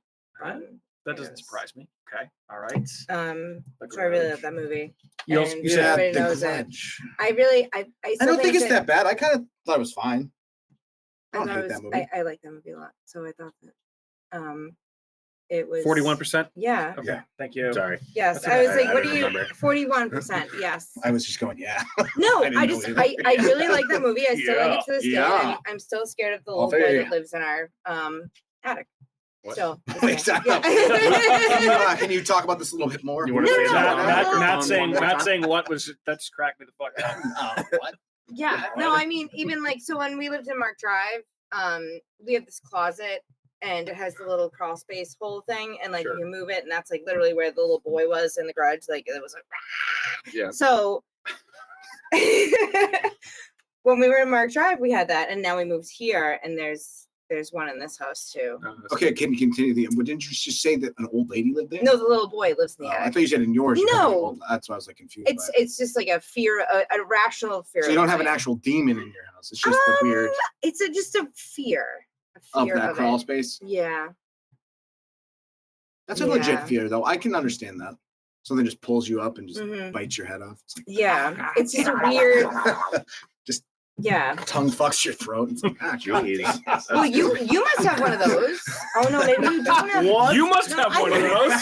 Huh? That doesn't Yes. surprise me. Okay, all right. So The I really Grudge. love that movie. You, also, And you yeah, said everybody The knows it. Grudge. I really, I I still don't think it's that- that bad. I kind of thought it was fine. I don't thought hate it that was- movie. I like that movie a lot. So I thought that it was 41%. Yeah. Okay, Yeah. thank you. Sorry. Yes. That's I okay. was like, I what do didn't you remember. 41%? Yes. I was just going, yeah. No, I didn't I know just either. I really like that movie. I still like it to this day. Yeah. And I'm still scared of the I'll little boy figure that ya. lives in our attic. What? Still. to Wait, this day. stop. Yeah. Can you talk about this a little bit more? You wanna No, say no, that no, on- Matt, no. on Matt one saying more Matt time? saying what was that just cracked me the fuck up. What? Yeah, no, I mean, even like, so when we lived in Mark Drive, we have this closet and it has the little crawl space hole thing, and like Sure. you can move it, and that's like literally where the little boy was in the Grudge. Like it was like, Yeah. so when we were in Mark Drive, we had that, and now we moved here, and there's one in this house too. Okay, can you continue the? Didn't you just say that an old lady lived there? No, the little boy lives in Oh, the I attic. thought you said in yours. you had an No. old- that's why I was like confused. It's by it. it's just like a fear, a rational fear. So you don't have an like- actual demon in your house. It's just the weird It's just a fear. A of fear that crawl it. space. Yeah. That's a Yeah. legit fear, though. I can understand that. Something just pulls you up and just Mhm. bites your head off. It's like, Yeah. It's just a weird. just Yeah. tongue fucks your throat. It's like, ah, Jeez. Well, you must have one of those. Oh no, maybe you don't have. What? You must No, have I- one of those.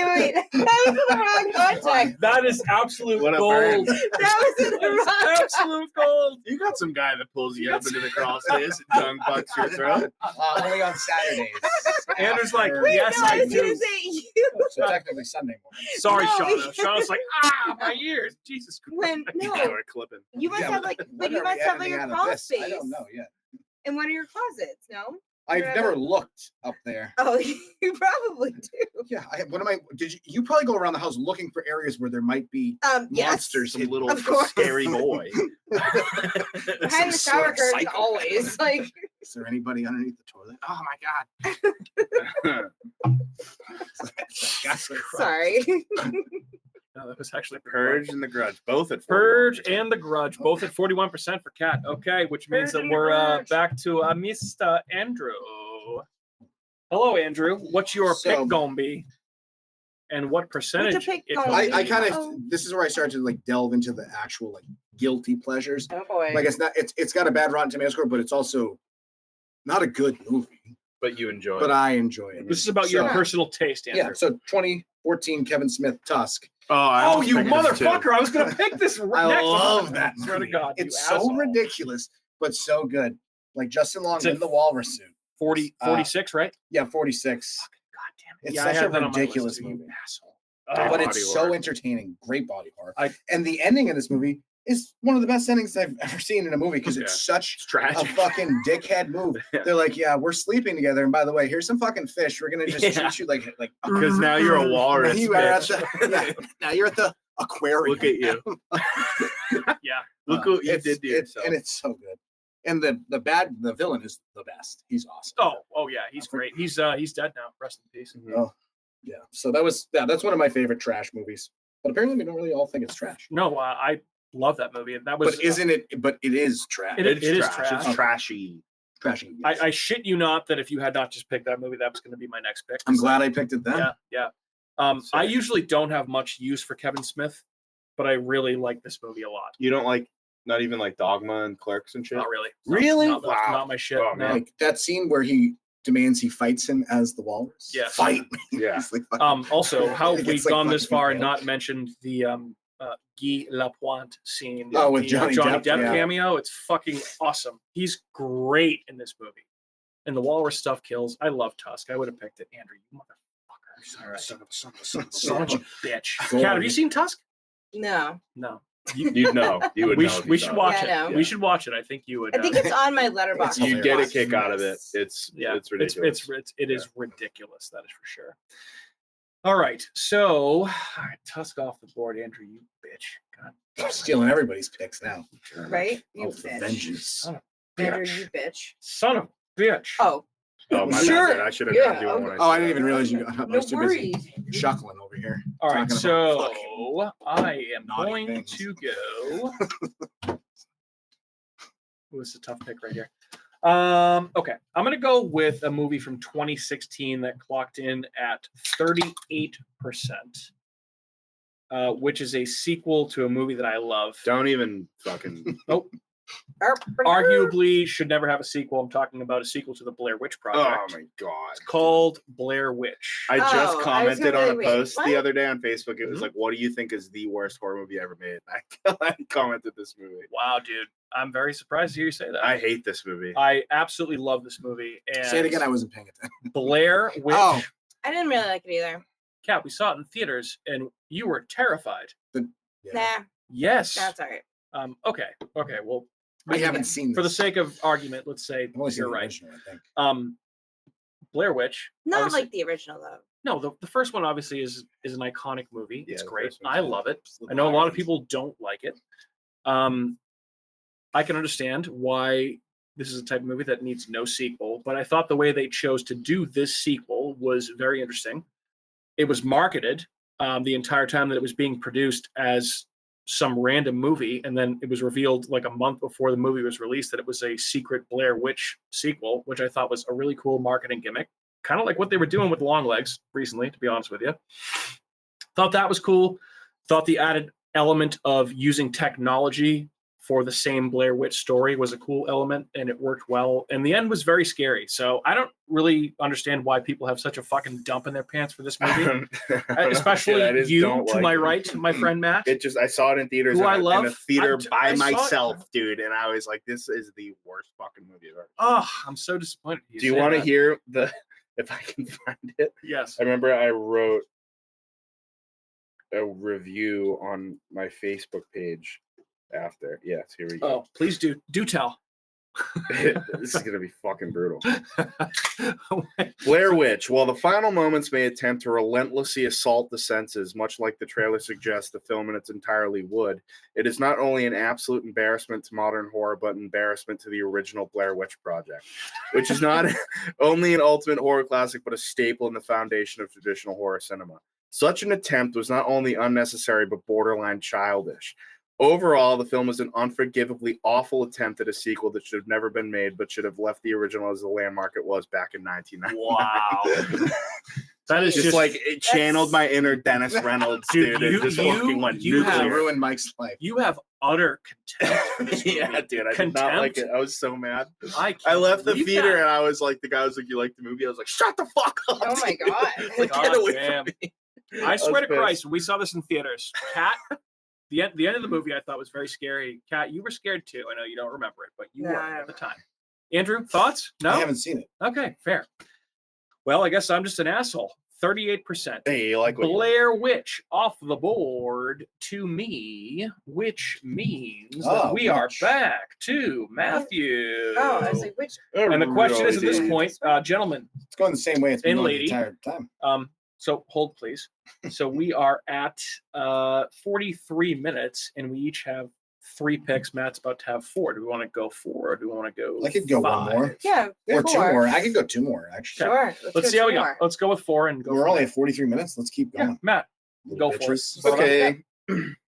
Wait. That was in the wrong context. That is absolute What a gold. bird. That was in the That is wrong. absolute gold. You got some guy that pulls you up into the crawl space and tongue bucks your throat. only on Saturdays. Andrew's like, After- yes, No, I I was gonna do. say you. So technically Sunday morning. Sorry, No. Shauna. Shauna's like, my ears. Jesus Christ. When You no, are clipping. you must Yeah, have like, when but you are must we have like editing your out of crawl this? space I don't know yet. in one of your closets. No. I've Yeah. never looked up there. Oh, you probably do. Yeah, what am I? Did you probably go around the house looking for areas where there might be Yes. monsters? Some hidden? little Of course. scary boy. Behind the some shower sort of curtain, psycho. always like. Is there anybody underneath the toilet? Oh my god! Sorry. No, that was actually Purge and the Grudge, both at Purge 41%. and The Grudge, both at 41% for Cat. Okay, which means Purge that and The we're Grudge. back to Mr. Andrew. Hello, Andrew. What's your So- pick gonna be? And what percentage? pick it gonna will be? I kind of Oh. this is where I started to like delve into the actual like guilty pleasures. Oh boy. Like it's got a bad Rotten Tomato score, but it's also not a good movie. But you enjoy But it. I enjoy it. This is about your So- personal taste, Andrew. Yeah, so 2014 Kevin Smith Tusk. Oh, you motherfucker! I was gonna pick this. I next. love that. Swear to movie. God, you it's so asshole. ridiculous, but so good. Like Justin Long It's a- in the walrus suit. 46, right? Yeah, 46. God damn it! It's Yeah, I such have a that on my list, ridiculous too, you movie. asshole. But body it's so horror. entertaining. Great body horror. I- And the ending of this movie is one of the best endings I've ever seen in a movie because it's such It's a tragic. fucking dickhead move. Yeah. They're like, yeah, we're sleeping together, and by the way, here's some fucking fish. We're gonna just Yeah. treat you like Because now you're a walrus. you are at bitch. the, yeah, now you're at the aquarium. Look at you. Yeah. Look what you It's- did to it's- yourself. and it's so good. And the villain is the best. He's awesome. Oh yeah, he's great. He's dead now. Rest in peace. Oh, yeah. So that's one of my favorite trash movies. But apparently, we don't really all think it's trash. No, I love that movie. That was. But isn't it? But it is trash. It It's is trash. trash. It's trashy. trashy. Yes. I shit you not that if you had not just picked that movie, that was going to be my next pick. I'm glad I picked it then. Yeah. I Sorry. usually don't have much use for Kevin Smith, but I really like this movie a lot. You don't like, not even like Dogma and Clerks and shit? Not really. Really? Not, Wow. not my shit. Oh, no. man. Like that scene where he demands he fights him as the walrus. Yes. Fight. Yeah. He's like, fucking- Also, how It's we've like gone this fucking far and real. not mentioned the Guy Lapointe scene. Oh, with the, Johnny Depp, yeah. cameo. It's fucking awesome. He's great in this movie. and the walrus stuff kills. I love Tusk. I would have picked it. Andrew, you motherfucker. All right. Son of a Son of a bitch. Go Kat, on. have you seen Tusk? No, No. You'd know. You would We, know. if you we saw should it. watch Yeah, I it. know. We should watch it. I think you would. I think it's on my letterbox. It's You'd to get a watch. kick out of it. It's ridiculous. It is ridiculous. That is for sure. All right. So, all right, Tusk off the board, Andrew. You bitch. God. I'm stealing everybody's picks now. Right? You Oh, for bitch. vengeance. Son of Andrew, bitch. you bitch. Son of a bitch. Oh, Oh my Sure. bad. I should have Yeah, done one when I Oh, I said didn't even that. realize you got up. I no was too busy worries. chuckling over here. All right. talking about So, I am naughty going things. to go. Ooh, it's a tough pick right here. Okay. I'm going to go with a movie from 2016 that clocked in at 38%, which is a sequel to a movie that I love. Don't even fucking. Arguably should never have a sequel. I'm talking about a sequel to the Blair Witch Oh Project. my god. It's called Blair Witch. I just Oh, I was commented gonna on a wait, post the what? other day on Facebook. It was Mhm. like, "What do you think is the worst horror movie ever made?" I commented this movie. Wow, dude. I'm very surprised to hear you say that. I hate this movie. I absolutely love this movie. And Say it again. I wasn't paying attention. Blair Witch. Oh. I didn't really like it either. Kat, we saw it in theaters and you were terrified. Yeah. Nah, Yes. that's all right. Okay. Well, I haven't seen this. for the sake of argument, let's say I've only seen you're the right. original, I think. Blair Witch. Not obviously- like the original though. No, the first one obviously is an iconic movie. Yeah, It's the great. first one's I good. love it. It's the I know a lot of violence. people don't like it. I can understand why this is a type of movie that needs no sequel, but I thought the way they chose to do this sequel was very interesting. It was marketed the entire time that it was being produced as some random movie, and then it was revealed like a month before the movie was released that it was a secret Blair Witch sequel, which I thought was a really cool marketing gimmick, kind of like what they were doing with Longlegs recently, to be honest with you. Thought that was cool. Thought the added element of using technology for the same Blair Witch story was a cool element, and it worked well. And the end was very scary. So I don't really understand why people have such a fucking dump in their pants for this movie, especially I just you don't to like my it. right, my friend Matt. It just I saw it in theaters Who in I a love. theater I by saw it. myself, dude, and I was like, "This is the worst fucking movie I've ever." Oh, I'm so disappointed. Do you want to hear the? If I can find it, Yes. I remember I wrote a review on my Facebook page after. Yes, here we go. Oh, please do tell. This is gonna be fucking brutal. Blair Witch. While the final moments may attempt to relentlessly assault the senses, much like the trailer suggests the film in its entirety would, it is not only an absolute embarrassment to modern horror, but an embarrassment to the original Blair Witch Project, which is not only an ultimate horror classic, but a staple in the foundation of traditional horror cinema. Such an attempt was not only unnecessary, but borderline childish. Overall, the film is an unforgivably awful attempt at a sequel that should have never been made, but should have left the original as the landmark it was back in 1999. Wow. That is just like it channeled my inner Dennis Reynolds, Dude, dude. you- and just you- fucking went you It have- nuclear. ruined Mike's life. you have utter contempt for this movie. Yeah, dude, I did not like it. I was so mad. I I left the believe theater that. and I was like, the guy was like, "You like the movie?" I was like, "Shut the fuck up!" Oh my dude." God. Like, God get away damn. from me. I swear to was pissed. Christ, when we saw this in theaters, Kat, the end of the movie I thought was very scary. Kat, you were scared too. I know you don't remember it, but you No, were I at the don't time. Andrew, thoughts? No? I haven't seen it. Okay, fair. Well, I guess I'm just an asshole. 38%. Hey, you like what you like. Blair Witch off the board to me, which means that Oh, we are Witch. back to Matthew. Oh, I was like, which? and the question is at this did. point, gentlemen, It's going the same way it's been And going lady. the entire time. so hold please. So we are at 43 minutes and we each have 3 picks. Matt's about to have 4. Do we want to go 4 or do we want to go I could go 5? one more. Yeah, Or 2 4. more. I could go 2 more, actually. Sure. Let's go see how we 2 go. more. Let's go with 4 and go. We're from only there. at 43 minutes. Let's keep Yeah, going. Matt, Little go for it. bitches. Okay.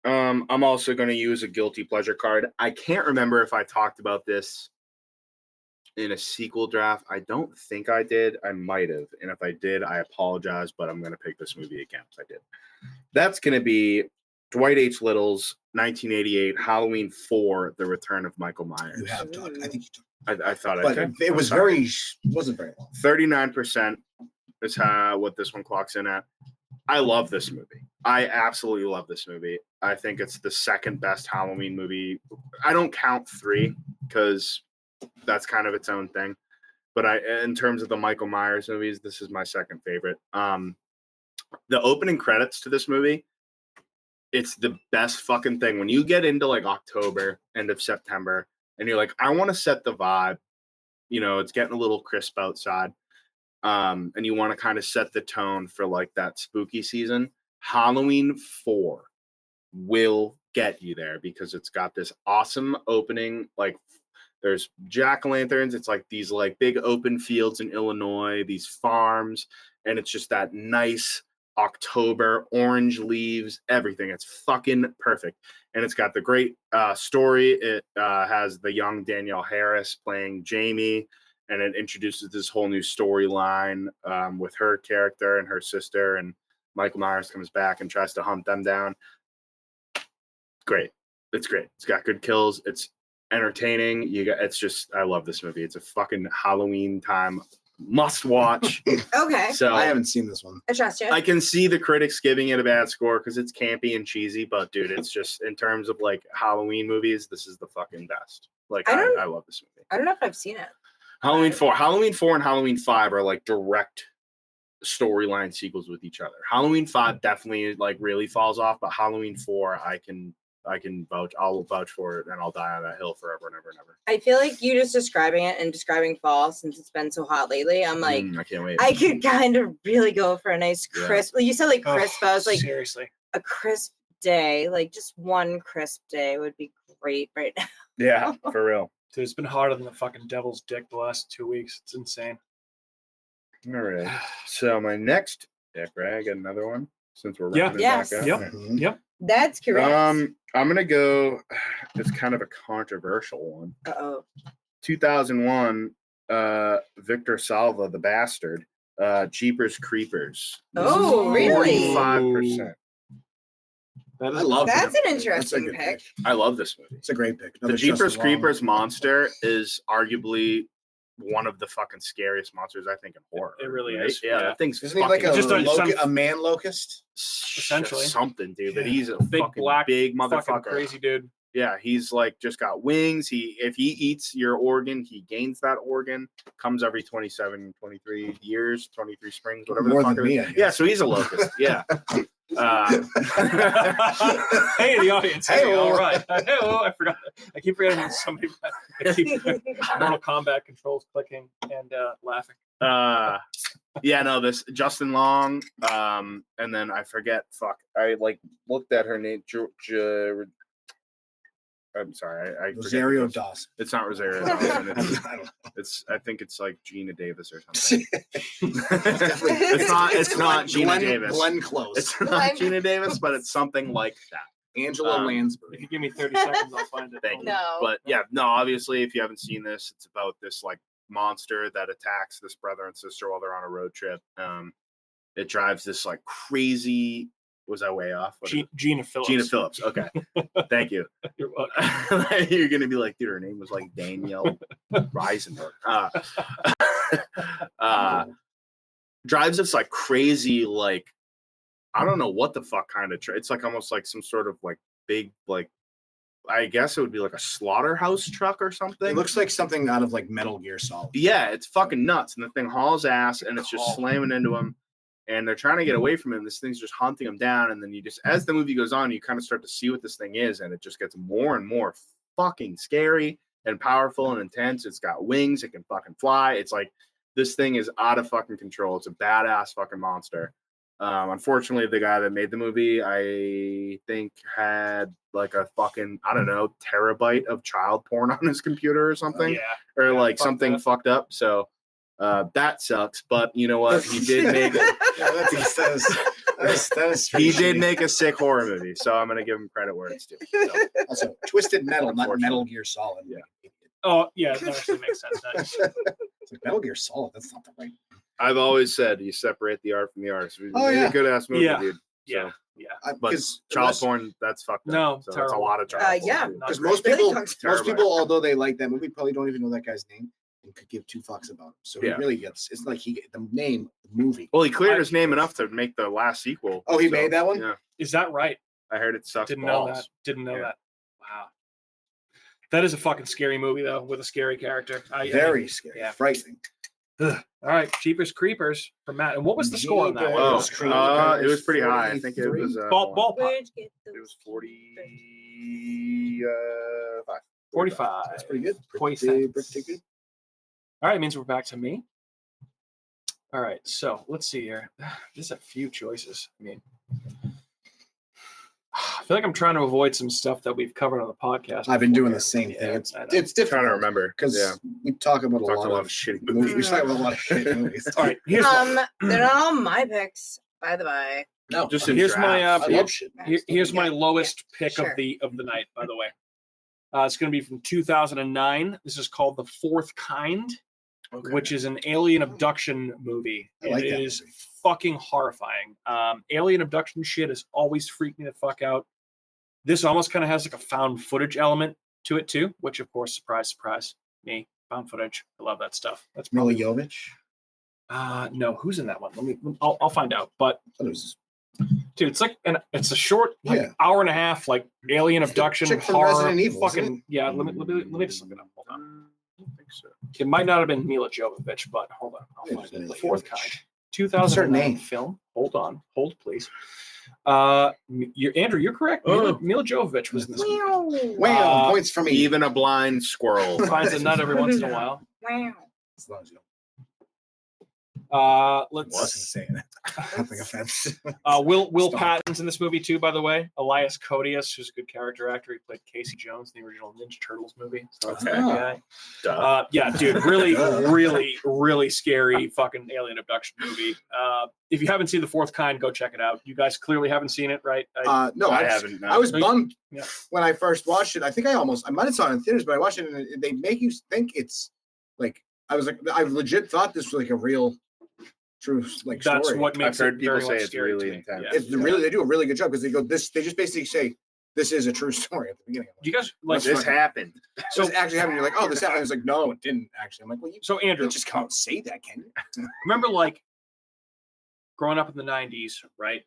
I'm also going to use a guilty pleasure card. I can't remember if I talked about this in a sequel draft. I don't think I did. I might have. And if I did, I apologize, but I'm going to pick this movie again if I did. That's going to be Dwight H. Little's 1988 Halloween 4, The Return of Michael Myers. You have talked. I think you talked. I thought I But did. it was Sorry. wasn't very long. 39% is what this one clocks in at. I love this movie. I absolutely love this movie. I think it's the second best Halloween movie. I don't count 3 because that's kind of its own thing. but in terms of the Michael Myers movies, this is my second favorite. The opening credits to this movie, it's the best fucking thing. When you get into like October, end of September, and you're like, I want to set the vibe. You know, it's getting a little crisp outside. And you want to kind of set the tone for like that spooky season. Halloween 4 will get you there because it's got this awesome opening. Like there's jack-o'-lanterns. It's like these like big open fields in Illinois, these farms, and it's just that nice October, orange leaves, everything. It's fucking perfect. And it's got the great story. It has the young Danielle Harris playing Jamie, and it introduces this whole new storyline with her character and her sister, and Michael Myers comes back and tries to hunt them down. Great. It's great. It's got good kills. It's entertaining. I love this movie. It's a fucking Halloween time must watch. Okay. So I haven't seen this one. I trust you. I can see the critics giving it a bad score because it's campy and cheesy, but dude, it's just in terms of like Halloween movies, this is the fucking best. Like I love this movie. I don't know if I've seen it. Halloween 4 and Halloween 5 are like direct storyline sequels with each other. Halloween 5 definitely like really falls off, but Halloween 4 I'll vouch for it, and I'll die on that hill forever and ever and ever. I feel like you just describing it and describing fall, since it's been so hot lately. I'm like, I can't wait. I could kind of really go for a nice crisp. You said like crisp. I was like, seriously, a crisp day, like just one crisp day would be great right now. Yeah, for real. dude, it's been hotter than the fucking devil's dick the last 2 weeks. It's insane. All right. So my next pick, right? I got another one since we're Yeah. wrapping it Yes. back up. Yep. Mhm. Yep. That's correct. I'm gonna go. It's kind of a controversial one. Uh-oh. 2001, Victor Salva, The Bastard, Jeepers Creepers. This is Oh, really? 45%. That I is, love That's that. an That's a interesting good pick. I love this movie. It's a great pick. The Another Jeepers Justin Long. Creepers monster is arguably one of the fucking scariest monsters I think in horror. It really right? is, Yeah, yeah. that thing's Isn't he like fucking Just a- a man locust? Essentially. something, dude. But Yeah. he's a Big fucking black big fucking motherfucker. crazy dude. Yeah, he's like just got wings. If he eats your organ, he gains that organ. Comes every 27, 23 years, 23 springs, whatever More the fuck than it me, is. I guess. Yeah, so he's a locust. Yeah. Hey, the audience. Hey, Hey-o. all right. Hey-o, I forgot. I keep forgetting when somebody. I keep Mortal Kombat controls clicking and laughing. Yeah, no, this Justin Long, and then I forget. Fuck, I like looked at her name. I'm sorry, I forget Rosario the- Dawson. It's not Rosario Dawson. I don't know. I think it's like Gina Davis or something. Definitely- It's not Gina Glenn, Davis. Glenn Close. It's not Glenn- Gina Davis, but it's something like that. Angela um, If Lansbury. you give me 30 seconds, I'll find it. Thank you. No. But yeah, no, obviously, if you haven't seen this, it's about this like monster that attacks this brother and sister while they're on a road trip. It drives this like crazy. Was I way off? What is it? Gina Phillips. Gina Phillips. Okay, thank you. You're welcome. You're gonna be like, dude, her name was like Danielle Reisenberg. Drives this like crazy, like I don't know what the fuck kind of. It's like almost like some sort of like big, like I guess it would be like a slaughterhouse truck or something. It looks like something out of like Metal Gear Solid. Yeah, it's fucking nuts, and the thing hauls ass, and it's just slamming into him. And they're trying to get away from him. This thing's just hunting them down. And then you just, as the movie goes on, you kind of start to see what this thing is. And it just gets more and more fucking scary and powerful and intense. It's got wings. It can fucking fly. It's like, this thing is out of fucking control. It's a badass fucking monster. Unfortunately, the guy that made the movie, I think had like a fucking, I don't know, terabyte of child porn on his computer or something. Yeah. Or Yeah, like fuck something that. fucked up. So that sucks. But you know what? He did make Yeah, that is he did make a sick horror movie, so I'm gonna give him credit where it's due. So, also Twisted Metal, not Unfortunately. Metal Gear Solid. Yeah. Oh, yeah. That actually makes sense. Nice. It's like Metal Gear Solid. That's not the right. I've always said you separate the art from the artist. We Oh, made yeah. a good ass movie, Yeah. dude. Yeah. So, Yeah. but child porn, that's fucked up. No, so that's a terrible. lot of child porn. Yeah. dude. Because Not most great. people, Really most terrible. people, although they like that movie, probably don't even know that guy's name and could give two fucks about him. So Yeah. he really gets. It's like the name, the movie. Well, he cleared his name enough to make the last sequel. Oh, he so, made that one? Yeah, Is that right? I heard it sucks Didn't balls. know that. Didn't know Yeah. that. Wow. That is a fucking scary movie, though, with a scary character. Very scary, yeah. frightening. All right, Jeepers Creepers from Matt. And what was the score on that one? Oh, Jeepers Creepers. it was pretty high. I think it was Ballpark. Where'd you get it was those 45. 45. That's pretty good. 20 Pretty cents. good. All right, it means we're back to me. All right, so let's see here. There's a few choices. I mean, I feel like I'm trying to avoid some stuff that we've covered on the podcast. I've been before doing here. the same thing. Yeah, It's I know. it's Trying different to remember because yeah, we talk about a talked lot, a lot of of shitty movies. We movies. talk about a lot of shit movies. All right, here's one. They're not all my picks, by the by. No, Just in Here's my, drafts. I yeah. love shit. Here's my lowest pick sure. of the night, by the way. It's going to be from 2009. This is called The Fourth Kind, which is an alien abduction movie. I like It that is movie. fucking horrifying. Alien abduction shit has always freaked me the fuck out. This almost kind of has like a found footage element to it too, which of course, surprise, surprise, me, found footage. I love that stuff. That's Mila probably Jovovich. no, who's in that one? I'll find out. But I thought it was dude, it's like it's a short like Yeah. hour and a half, like alien abduction chick from horror. Resident Evil, isn't fucking yeah. Let me just look it up. Hold on. I don't think so. It might not have been Mila Jovovich, but hold on. I'll Yeah, find it it. was The Mila Fourth Jovovich. Kind, What's her 2009 name? film. Hold on, hold please. Andrew, you're correct. Mila Jovovich was in this. movie. wow. Points for me. Even a blind squirrel. Finds a nut every once in a while. Wow. As long as you don't Let's wasn't saying it. Nothing offense. Will Stop. Patton's in this movie too, by the way. Elias Koteas, who's a good character actor. He played Casey Jones in the original Ninja Turtles movie. So that's that Okay. guy. Duh. Yeah, dude, really scary fucking alien abduction movie. If you haven't seen The Fourth Kind, go check it out. You guys clearly haven't seen it, right? No, I I haven't. No. I was No, you- bummed yeah. when I first watched it. I think I might have saw it in theaters, but I watched it and they make you think it's like I was like I legit thought this was like a real, true like That's story. what makes I've heard it people very say much it's scary to really me. intense. Yeah. It's really they do a really good job because they go this. They just basically say this is a true story at the beginning. Do you guys like That's This happened. So this actually happened. You're like, oh, this happened. It's like, no, it didn't actually. I'm like, well, you So Andrew, can't just come out and say that, can you? remember like growing up in the 90s, right?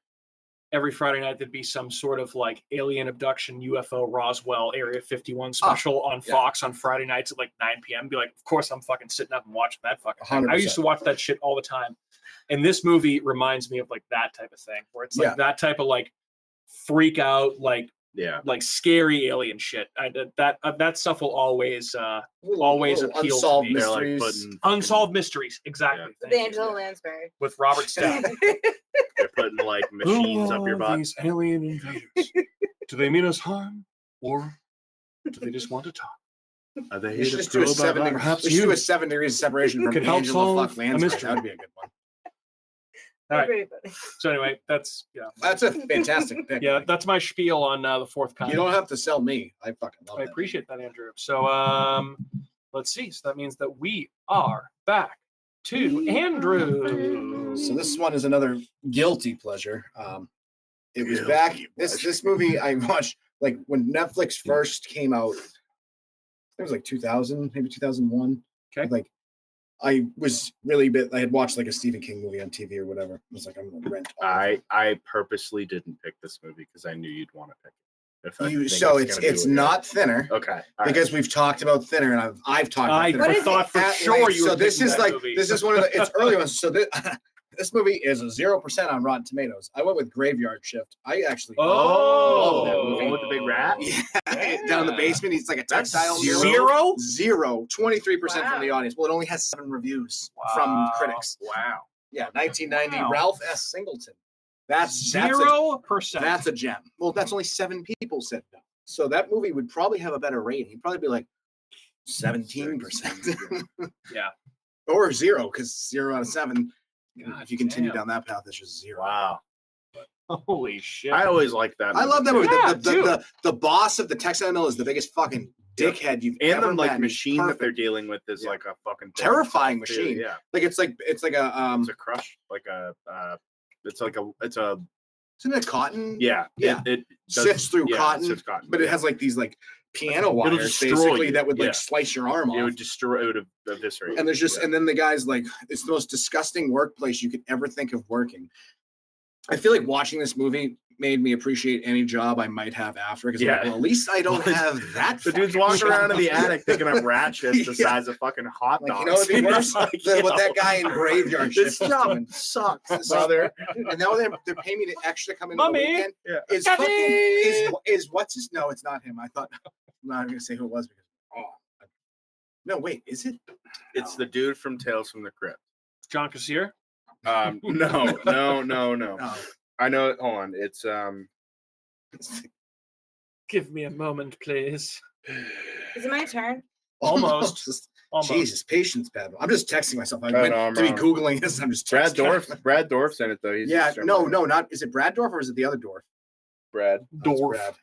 Every Friday night there'd be some sort of like alien abduction UFO Roswell Area 51 special on yeah. Fox on Friday nights at like 9 p.m. Be like, of course I'm fucking sitting up and watching that fucking thing. I 100%. used to watch that shit all the time. And this movie reminds me of like that type of thing where it's like Yeah. that type of like freak out, like Yeah. scary alien shit. That stuff will always always Little appeal to unsolved me. They're like mysteries. putting unsolved mysteries. Exactly. With Thank you. Angela Lansbury. With Robert Stack. They're putting like machines up your butt. These alien invaders. Do they mean us harm, or do they just want to talk? Are they You here should to just do a probe our 7 lives? degrees. Perhaps We should do you a 7 degrees of separation from could help Angela solve Fuck a Lansbury. mystery. That would be a good one. All right. Pretty funny. So anyway, that's That's a fantastic pick. yeah, that's my spiel on The Fourth Kind. You don't have to sell me. I fucking love I that. appreciate that, Andrew. So let's see. So that means that we are back to Andrew. So this one is another guilty pleasure. It was Guilty back. This pleasure. this movie I watched like when Netflix first came out. It was like 2000, maybe 2001. Okay. Like I was really bit. I had watched like a Stephen King movie on TV or whatever. I was like, I'm gonna rent. all of it. I purposely didn't pick this movie because I knew you'd want to pick it. If I think So it's gonna be it's what you- not Thinner Okay. all right. because we've talked about Thinner and I've talked about I Thinner. What is thought it? for sure you were. So this picking is that like movie. this is one of the it's early ones. So this movie is a 0% on Rotten Tomatoes. I went with Graveyard Shift. I actually Oh, love that movie. with the big rat? Yeah, down in the basement. He's like a That's textile zero? 23% Wow. from the audience. Well, it only has 7 reviews from Wow. critics. Wow. Yeah, 1990. Wow. Ralph S. Singleton. That's 0%. That's a gem. Well, that's only 7 people said no. So that movie would probably have a better rating. He'd probably be like 17%. Yeah. Or 0, because 0 out of 7. God If you continue damn. down that path, it's just 0. Wow. Holy shit. I always liked that. I love that movie. Yeah, The boss of the textile mill is the biggest fucking dickhead you've And ever the met. like He's machine that perfect. they're dealing with is Yeah. like a fucking Terrifying too. machine. Yeah. Like it's like It's a crush. Like a it's a isn't it cotton? yeah. Yeah. It Sifts through cotton, sifts cotton. but it yeah. has like these like piano It'll wires destroy basically you. that would like Yeah. slice your arm it off. would destroy. It would eviscerate. And there's just Yeah. and then the guy's like it's the most disgusting workplace you could ever think of working. I feel like watching this movie made me appreciate any job I might have after. Because Yeah. well, at least I don't have that. The dude's fucking walking around in the job. attic picking up ratchets the Yeah. size of fucking hot Like, dogs. you know, it'd be worse Like, than you what that know, guy in Graveyard This Shift was job doing. sucks, brother. And now they're paying me to extra come in on the Mommy. weekend. Yeah. Is Daddy. fucking is what's his? No, it's not him. I thought I'm not gonna say who it was because no, wait, is it? It's the dude from Tales from the Crypt. John Kassir. No. No. I know it. Hold on. It's Give me a moment, please. Is it my turn? Almost. Almost. Jesus, patience, Pad. I'm just texting myself. I Oh, went no, I'm to be wrong. googling this. I'm just Brad texting. Dorff. Brad Dorff's in it though. He's Yeah, the no, exterminator. not. Is it Brad Dorff or is it the other Dorff? Brad. Oh, it's Dorff. Brad.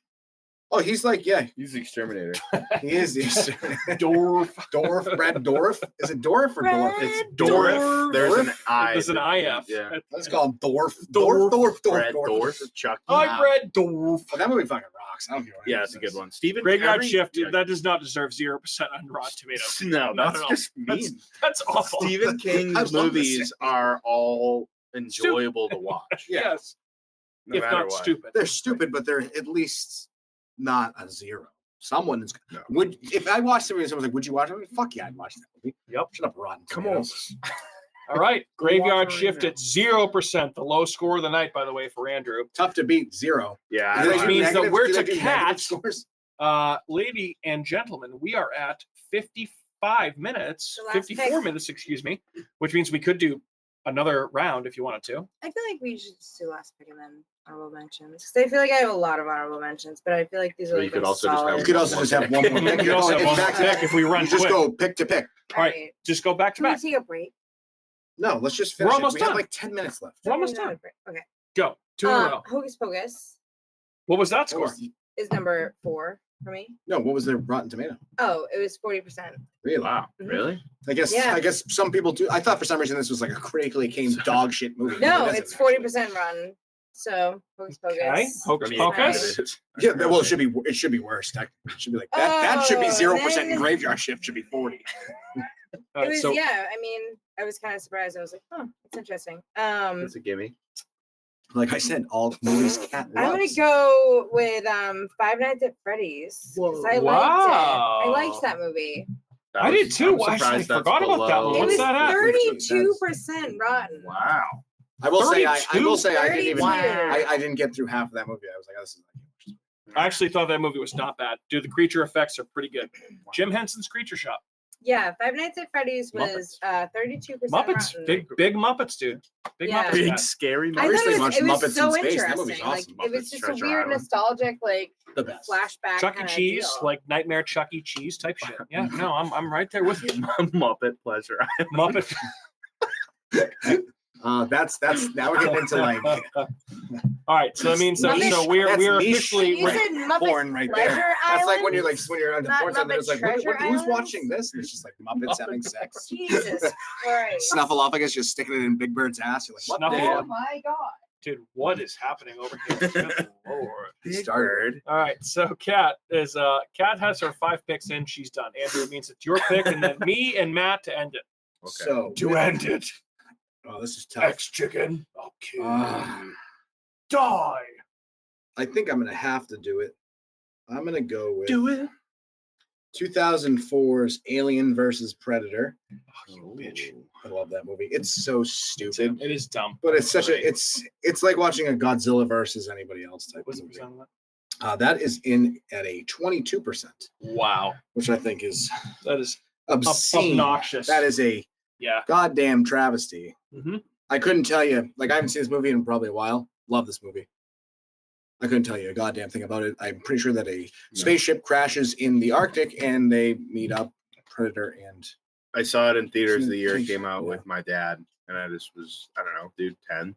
Oh, he's like, yeah, He's the exterminator. he is the Dorf. Dorff. Brad Dorff. Is it Dorff or Dorff? It's Dorff. Dorff. There's an I. There's an IF. Yeah. Let's call him Dorff. Dorff. Brad Dorff. Chucky. I Brad Dorf. But that movie fucking rocks. I don't care. What Yeah, anyone it's a good says. one. Steven. Graveyard every- Shift. Yeah. That does not deserve 0% on Rotten Tomatoes. No, Not that's at all. just That's, mean. that's awful. Stephen King's I love this movies shit. are all enjoyable to watch. Yeah. Yes. No if matter not what. stupid. They're stupid, but they're at least not a 0. Someone is. No. Would if I watched the movie and someone was like, "Would you watch it?" Fuck yeah, I'd watch that movie. Yep. Shut up, Rotten Come on. Tomatoes. All right. Graveyard right Shift now. at 0%. The low score of the night, by the way, for Andrew. Tough to beat 0. Yeah, Do they Which do means that negative- we're do they to do negative catch- scores? Lady and gentlemen, we are at 55 minutes, The last 54 pick. minutes, excuse me, which means we could do another round if you wanted to. I feel like we should just do last pick and then honorable mentions. Because I feel like I have a lot of honorable mentions, but I feel like these are Or like you could the also just have solid. You could also just have one more You pick. could also It's have one back to more back. pick if we run You just quick. go pick to pick. All right, just go back to Can we back. take a break? No, let's just We're finish. almost We done. have like 10 minutes left. We're almost Not a done. break. Okay. Go. 2 in a row. Hocus Pocus What was that What score? was the- is number 4 for me. no, what was the Rotten Tomato? Oh, it was 40%. Really? Wow, Mhm. really? I guess. Yeah. I guess some people do. I thought for some reason this was like a critically acclaimed dog shit movie. No, It isn't it's actually. 40% run. So Hocus Pocus. Okay. Hocus I mean, Pocus. it is. Yeah, well, it should be. It should be worse. Technically. It should be like that. That should be Oh, 0%. then- Graveyard Shift should be 40. All It right, was, so yeah, I mean, I was kind of surprised. I was like, oh, it's interesting. It's a gimme. Like I said, all movies cat I'm gonna loves. go with Five Nights at Freddy's. 'cause I liked it. I liked that movie. I did too. Why, I surprised that's forgot about that below. one. It What's was that at? 32% rotten. Wow. I will say. I 32? will say. I didn't even. 32. I didn't get through half of that movie. I was like, oh, this is. I actually thought that movie was not bad. Dude, the creature effects are pretty good. Jim Henson's Creature Shop. Yeah, Five Nights at Freddy's was 32% Muppets, rotten. big Muppets, dude. Big Yeah. Muppets. Big guy. scary I movie. thought Recently it was, watched it was Muppets so in Space. That interesting. movie's Like awesome. it was Muppets just a Treasure weird Island. nostalgic like The best. flashback. Chuck E. kinda Cheese, deal. like Nightmare Chuck E. Cheese type shit. Yeah, no, I'm right there with you. Muppet pleasure. Muppet. That's now we're getting into like All right, so that means that Muppet- so we're that's niche. officially You said Muppet porn right Pleasure there. That's like when Island? you're like when you're on the Not porn site, Muppet it's like Treasure who's Islands? watching this? And it's just like Muppets having sex. Jesus Christ. Snuffleupagus just sticking it in Big Bird's ass. You're like, what? Snuffle- Oh the- my god. dude, what is happening over here? Good Lord. Started. All right, so Kat has her 5 picks in. She's done. Andrew, it means it's your pick, and then me and Matt to end it. Okay. So To end it, oh, this is tough. X chicken. Okay. Ah. Die. I think I'm gonna have to do it. I'm gonna go with it. 2004's Alien versus Predator. Oh, you bitch. I love that movie. It's so stupid, It is dumb. but it's such Right. a it's like watching a Godzilla versus anybody else type What's of the movie. percent on that? That is in at a 22%, Wow, which I think is that is obscene. obnoxious. That is a yeah. goddamn travesty. Mm-hmm. I couldn't tell you, like, I haven't seen this movie in probably a while. Love this movie. I couldn't tell you a goddamn thing about it. I'm pretty sure that a spaceship crashes in the Arctic and they meet up, Predator and. I saw it in theaters the year it Think- came out yeah. with my dad, and I just was, I don't know, dude, 10.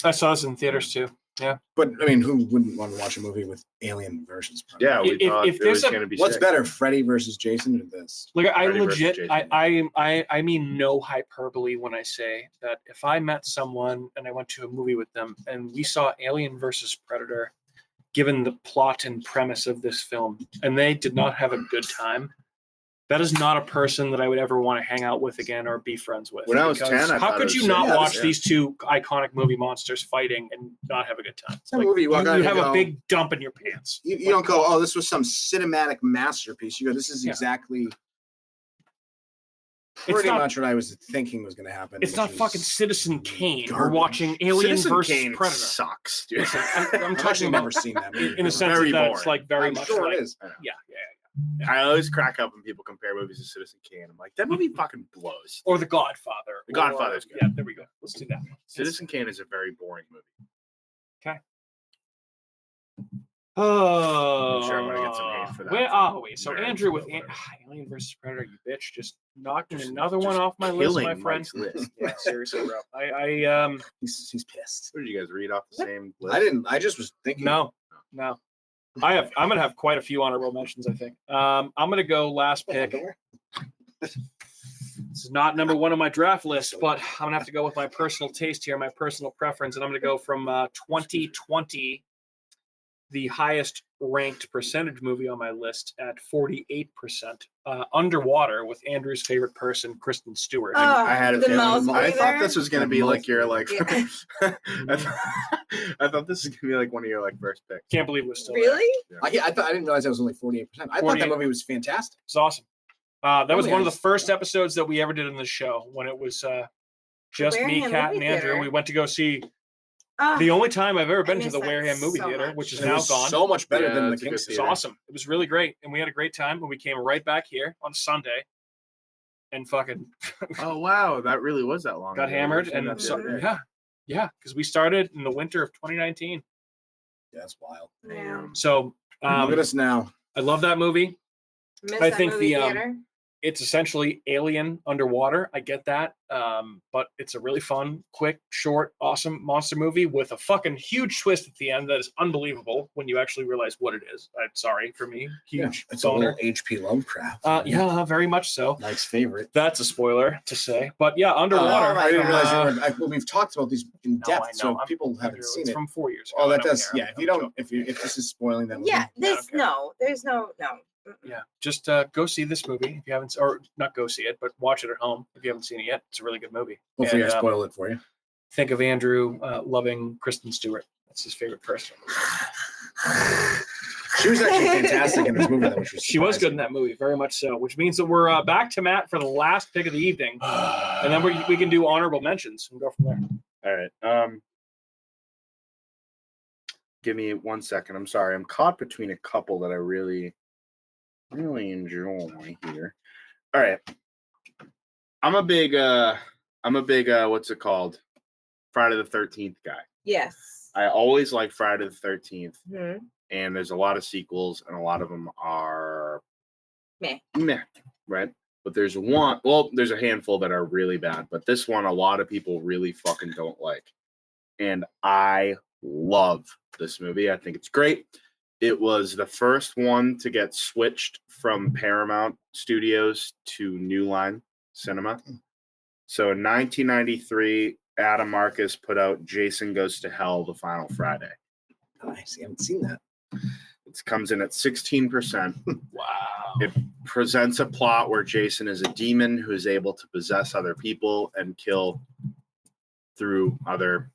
I saw this in theaters too. But I mean, who wouldn't want to watch a movie with Alien versus Predator? Yeah, we If- thought if it there's was a- going to be What's sick. better, Freddy versus Jason or this? Like I Freddy versus legit, Jason. I mean no hyperbole when I say that if I met someone and I went to a movie with them and we saw Alien versus Predator, given the plot and premise of this film, and they did not have a good time, That is not a person that I would ever want to hang out with again or be friends with. When I was because 10, I how thought could it you was not sad, watch yeah. these two iconic movie monsters fighting and not have a good time? It's a movie you walk out you and have you a go- big dump in your pants. You don't go, oh, this was some cinematic masterpiece. You go, this is Yeah. exactly It's pretty not- much what I was thinking was going to happen. It's which not is fucking Citizen Kane. We're garbage. watching Alien Citizen versus Kane Predator. sucks, dude. Listen, I'm I've talking actually about never seen that movie. in a sense Very that it's boring. like very I'm much sure like it is. yeah. I always crack up when people compare movies to Citizen Kane. I'm like, that movie fucking blows. Or The Godfather. The Godfather's good. Yeah, there we go. Let's do that. Citizen Kane is a very boring movie. Oh, I'm sure I'm gonna get some hate for that Where from are we? So nerds, Andrew with but whatever. Alien versus Predator, you bitch, just knocking Just- another one just off my list, my killing friend. Mike's list. Yeah, seriously, bro. I He's pissed. What did you guys read off the same list? I didn't. I just was thinking. no. I'm gonna have quite a few honorable mentions. I think. I'm gonna go last pick. This is not number one on my draft list, but I'm gonna have to go with my personal taste here, my personal preference, and I'm gonna go from 2020, the highest ranked percentage movie on my list at 48%. Underwater with Andrew's favorite person, Kristen Stewart. Oh, I had a the feeling. mouse I thought breather? this was gonna be like your like. Yeah. I thought this was gonna be like one of your like first picks. Can't believe it was still there. Really? I thought I didn't realize that was only 48%. I thought 48. that movie was fantastic. It's awesome. That was Oh, one of the yes. first episodes that we ever did in the show when it was just me, Wareham Kat, Movie and Andrew. Theater. We went to go see Ah, the only time I've ever been to miss the that Wareham Movie so Theater, much. which is And it now was gone. so much better Yeah, than the it's a good King's It was Theater. awesome. It was really great, and we had a great time. And we came right back here on Sunday, and fucking Oh wow, that really was that long. got ago. hammered. I've seen And that the so, other day. yeah, because we started in the winter of 2019. Yeah, that's wild. yeah. So Look at us now. I love that movie. Miss I that think movie the, theater. It's essentially Alien underwater. I get that. But it's a really fun, quick, short, awesome monster movie with a fucking huge twist at the end that is unbelievable when you actually realize what it is. I'm sorry for me. Huge It's a boner. little H.P. Lovecraft. Yeah, very much so. Mike's favorite. That's a spoiler to say. But yeah, underwater. I didn't realize uh, you were. Well, we've talked about these in No, I depth, so know. people Andrew, haven't seen it's it. from 4 years ago. Oh, I that don't does. care. Yeah, if I'm you don't, joking. if this is spoiling that movie, Yeah, don't this care. no. There's no. Yeah, just go see this movie if you haven't, or not go see it, but watch it at home if you haven't seen it yet. It's a really good movie. hopefully And, I spoil it for you. Think of Andrew loving Kristen Stewart. That's his favorite person. She was actually fantastic in this movie, though, which was She was good in surprising. that movie, very much so. Which means that we're back to Matt for the last pick of the evening, and then we can do honorable mentions and go from there. All right. Give me 1 second. I'm sorry. I'm caught between a couple that I really enjoy here. All right. I'm a big what's it called? Friday the 13th guy. Yes. I always like Friday the 13th, Mhm. and there's a lot of sequels, and a lot of them are Meh. right? But there's one, well, there's a handful that are really bad, but this one a lot of people really fucking don't like. And I love this movie. I think it's great. It was the first one to get switched from Paramount Studios to New Line Cinema. So in 1993, Adam Marcus put out Jason Goes to Hell: The Final Friday. Nice. I haven't seen that. It comes in at 16%. Wow. It presents a plot where Jason is a demon who is able to possess other people and kill through other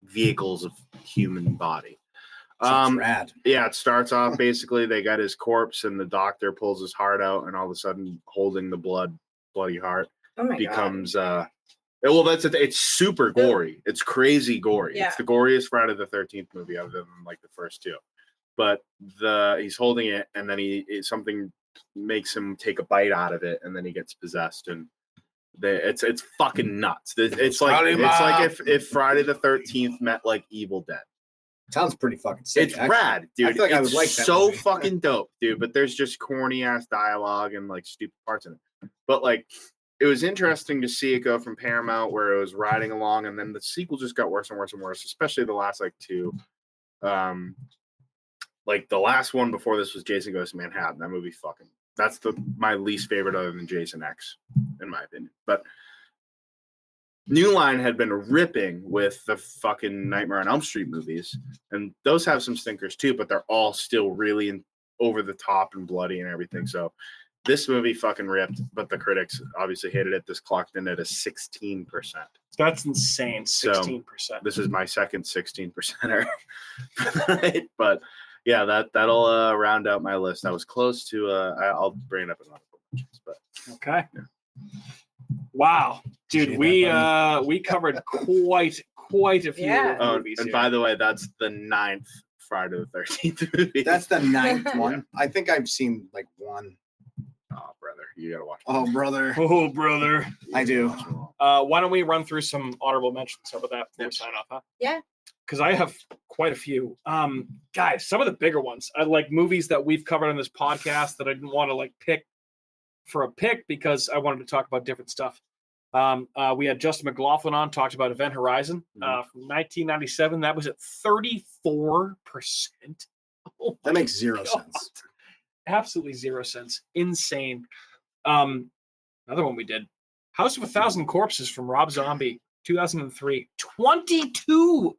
vehicles of human body. Sounds rad. Yeah, it starts off basically they got his corpse and the doctor pulls his heart out, and all of a sudden holding the bloody heart Oh my becomes well, that's it. It's super gory. It's crazy gory. Yeah. It's the goriest Friday the 13th movie other than like the first two. But he's holding it, and then something makes him take a bite out of it, and then he gets possessed, and it's fucking nuts. It's like if Friday the 13th met like Evil Dead. Sounds pretty fucking sick. It's actually. rad, dude. I feel like it's I would like that so movie. fucking dope, dude. But there's just corny ass dialogue and like stupid parts in it. But like, it was interesting to see it go from Paramount where it was riding along, and then the sequel just got worse and worse and worse. Especially the last like two. Like the last one before this was Jason Goes to Manhattan. That movie fucking. That's my least favorite other than Jason X, in my opinion. But New Line had been ripping with the fucking Nightmare on Elm Street movies, and those have some stinkers too, but they're all still really over the top and bloody and everything. So This movie fucking ripped, but the critics obviously hated it. This clocked in at a 16%. That's insane. So, 16%. This is my second 16%er. But yeah, that'll round out my list. I was close to. I'll bring it up in honorable mentions, but Okay. Wow, dude, Appreciate that, we covered quite a few Yeah. movies and here. by the way, that's the 9th Friday the 13th movie. That's the 9th one. I think I've seen like one. oh, brother, you gotta watch. Oh, brother. Oh, brother. I do. Why don't we run through some honorable mentions? How about that before we sign off, huh? Yeah. Because I have quite a few. Guys, some of the bigger ones. I like movies that we've covered on this podcast that I didn't want to like pick for a pick because I wanted to talk about different stuff. We had Justin McLaughlin on, talked about Event Horizon from 1997. That was at 34%. Oh That my makes zero God. sense. Absolutely 0 cents. Insane. Another one we did. House of a Thousand Corpses from Rob Zombie, 2003. 22%.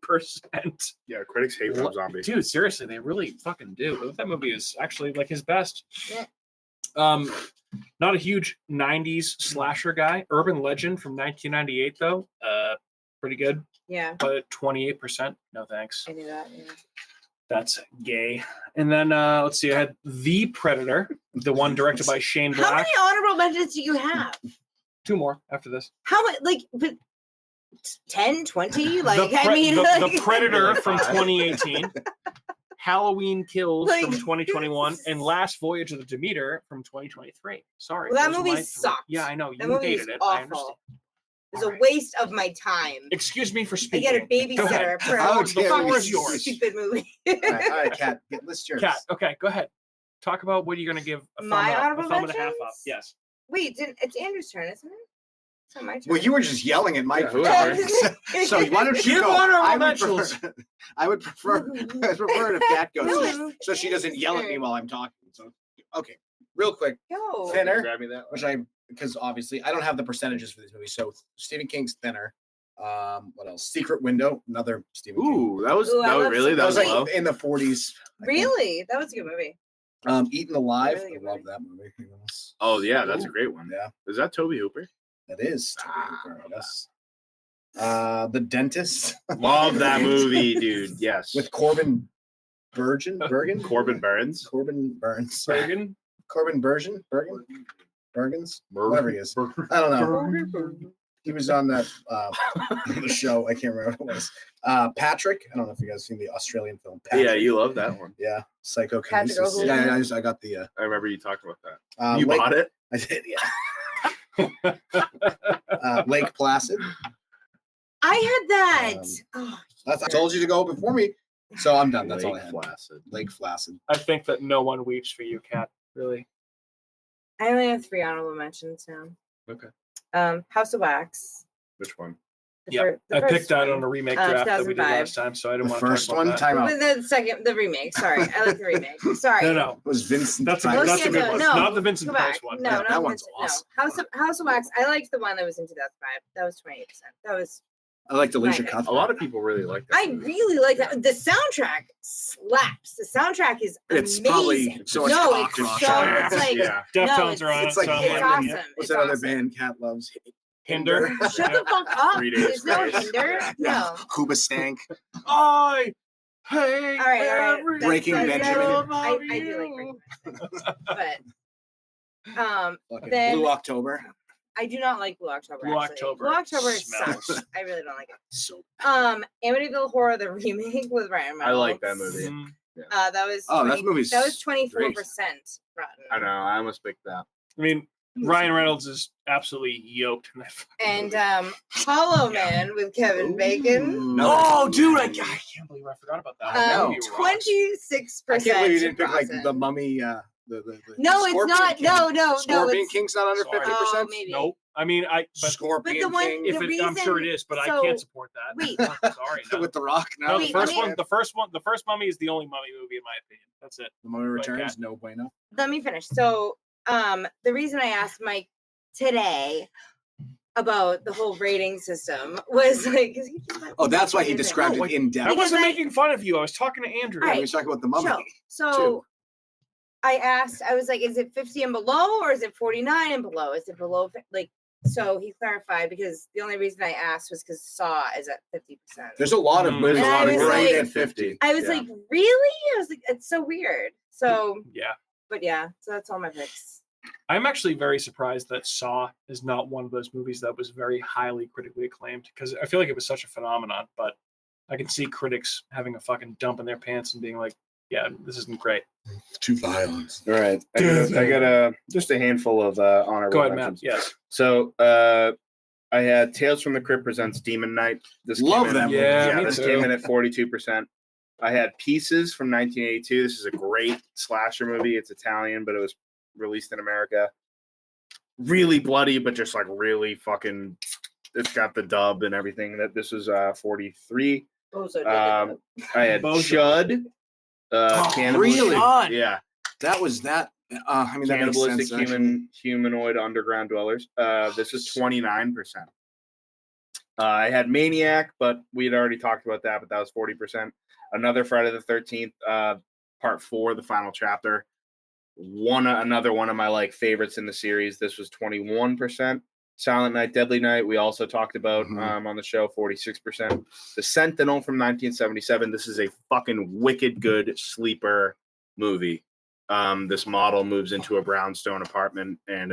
Yeah, critics hate Rob Zombie. Dude, seriously, they really fucking do. That movie is actually like his best. Yeah. Not a huge 90s slasher guy. Urban Legend from 1998, though. Pretty good, Yeah. but 28%. No thanks. I knew that. Yeah. That's gay. And then let's see, I had The Predator, the one directed by Shane How Black. many honorable mentions do you have? 2 more after this. How much? Like, but 10, 20? Like, the, I mean, the like, Predator from 2018, Halloween Kills Like, from 2021, and Last Voyage of the Demeter from 2023. Sorry. Well, that those are movie my 3. sucked. Yeah, I know. that You movie hated is it. I understand. awful. It was a waste of my time. Excuse me for I speaking. get a Go ahead. babysitter for How a dare floor you. is yours. stupid movie. All right, Kat, list yours. Kat, okay, go ahead. Talk about what you're going to give a thumb, My up, a honorable thumb and a half up. mentions? Yes. Wait, it's Andrew's turn, isn't it? It's not my turn. Well, you were just yelling at Mike. Yeah, for whoever. time. So why don't you Give go? honorable I would prefer it if Kat goes, No, so, it's- so she doesn't yell at me while I'm talking. So okay, real quick, Go. Thinner, Grab me that. which because obviously I don't have the percentages for these movies. So Stephen King's Thinner. What else? Secret Window, another Stephen King. Ooh, that was Ooh, I love really That was like low. in the 40s. I think. Really? That was a good movie. Eaten Alive. Really I good love movie. that movie. Yes. Oh yeah, that's a great one. Yeah, Is that Toby Hooper? that is. Toby Hooper, yes. The Dentist Love that movie, dude. Yes. with Corbin Bergen. Corbin Burns. Corbin Burns. Bergen? Corbin Bergens. Whatever he is. I don't know. He was on that the show. I can't remember what it was. Patrick. I don't know if you guys seen the Australian film. Patrick. Yeah, you love that one. Yeah. Psychokinesis. Patrick O'Hara. Yeah, I got the. I remember you talking about that. You Lake, bought it? I did. Yeah. Lake Placid. I had that. Um, I told you to go before me, so I'm done. That's all I Lake had. Placid. Lake Placid. I think that no one weeps for you, Kat. Really. I only have 3 honorable mentions now. Okay. House of Wax. Which one? The I first picked that one. on a remake draft that we did 2005. last time, so I didn't The want to first talk one. about that. Time out. The remake. Sorry, I like the remake. Sorry. No. Was Vincent? That's a, Price. that's a good No, one. no. Not the Vincent Go Price back. one. No, Yeah, no, that one's Vincent, awesome. no. House of Wax. I liked the one that was in 2005. That was 28%. That was. I liked Alicia Right. Cuthbert. A lot of people really like that. I movie. really like that. The soundtrack slaps. The soundtrack is It's amazing. probably so much No, cock it's rock. so. Yeah. It's like yeah. Deftones no, are on it's it. like- so I'm it's like, awesome. yeah. What's It's that other awesome. band Cat loves? Hinder. Shut the fuck up. 3 days There's no grace. hinder. No. Huba Stank. I hate All right. everything Breaking Benjamin. about I do like you. Breaking Benjamin. But Fucking Then- Blue October. I do not like Blue October. Blue actually. October Blue October smells. sucks. I really don't like it. So. Amityville Horror, the remake with Ryan I like Reynolds. that movie. Mm, That was. Oh, that 20 movie's That was 24% great. rotten. I know. I almost picked that. I mean, Ryan Reynolds is absolutely yoked in that fucking movie. And Hollow Man with Kevin Bacon. No. Oh, dude, I can't believe I forgot about that. That know. movie rocks. 26%. I can't believe you didn't pick like rotten. the Mummy. The No, it's Scorpion not. King. No, no, Scorpion it's, King's not under Sorry. 50%. Oh, maybe. Nope. I mean, but Scorpion But the one- King if the it, I'm sure it reason- is, but I so- can't support that. Wait. I'm sorry. No. with the Rock. No, No, the Wait, first let one, me- the first Mummy is the only Mummy movie in my opinion. That's it. The Mummy Like Returns. that. No bueno. Let me finish. So, the reason I asked Mike today about the whole rating system was like, 'cause he just went- Oh, that's why he No, described wait, it in I depth. Because wasn't I- making fun of you. I was talking to Andrew. All Yeah, right. we was talking about the Mummy. So I asked, I was like, is it 50 and below or is it 49 and below? Is it below like? So he clarified because the only reason I asked was because Saw is at 50%. There's a lot of movies And I was right like- at 50. I was like, really? I was like, it's so weird. So, Yeah. but yeah, so that's all my picks. I'm actually very surprised that Saw is not one of those movies that was very highly critically acclaimed because I feel like it was such a phenomenon. But I can see critics having a fucking dump in their pants and being like, "Yeah, this isn't great." Too violent. All right. I got just a handful of honorable Go ahead, Matt. mentions. Yes. So I had Tales from the Crypt presents Demon Knight. This Love came in, that movie. Yeah, me this too. came in at 42%. I had Pieces from 1982. This is a great slasher movie. It's Italian, but it was released in America. Really bloody, but just like really fucking. It's got the dub and everything. That this was 43. Bozo I had Bozo. Chud. Really? Yeah. That was that. I mean, that makes Cannibalistic sense. actually. humanoid underground dwellers. This is 29%. I had Maniac, but we had already talked about that, but that was 40%. Another Friday the 13th, part 4, the final chapter. Another one of my like favorites in the series. This was 21%. Silent Night, Deadly Night. We also talked about on the show, 46%. The Sentinel from 1977. This is a fucking wicked good sleeper movie. This model moves into a brownstone apartment, and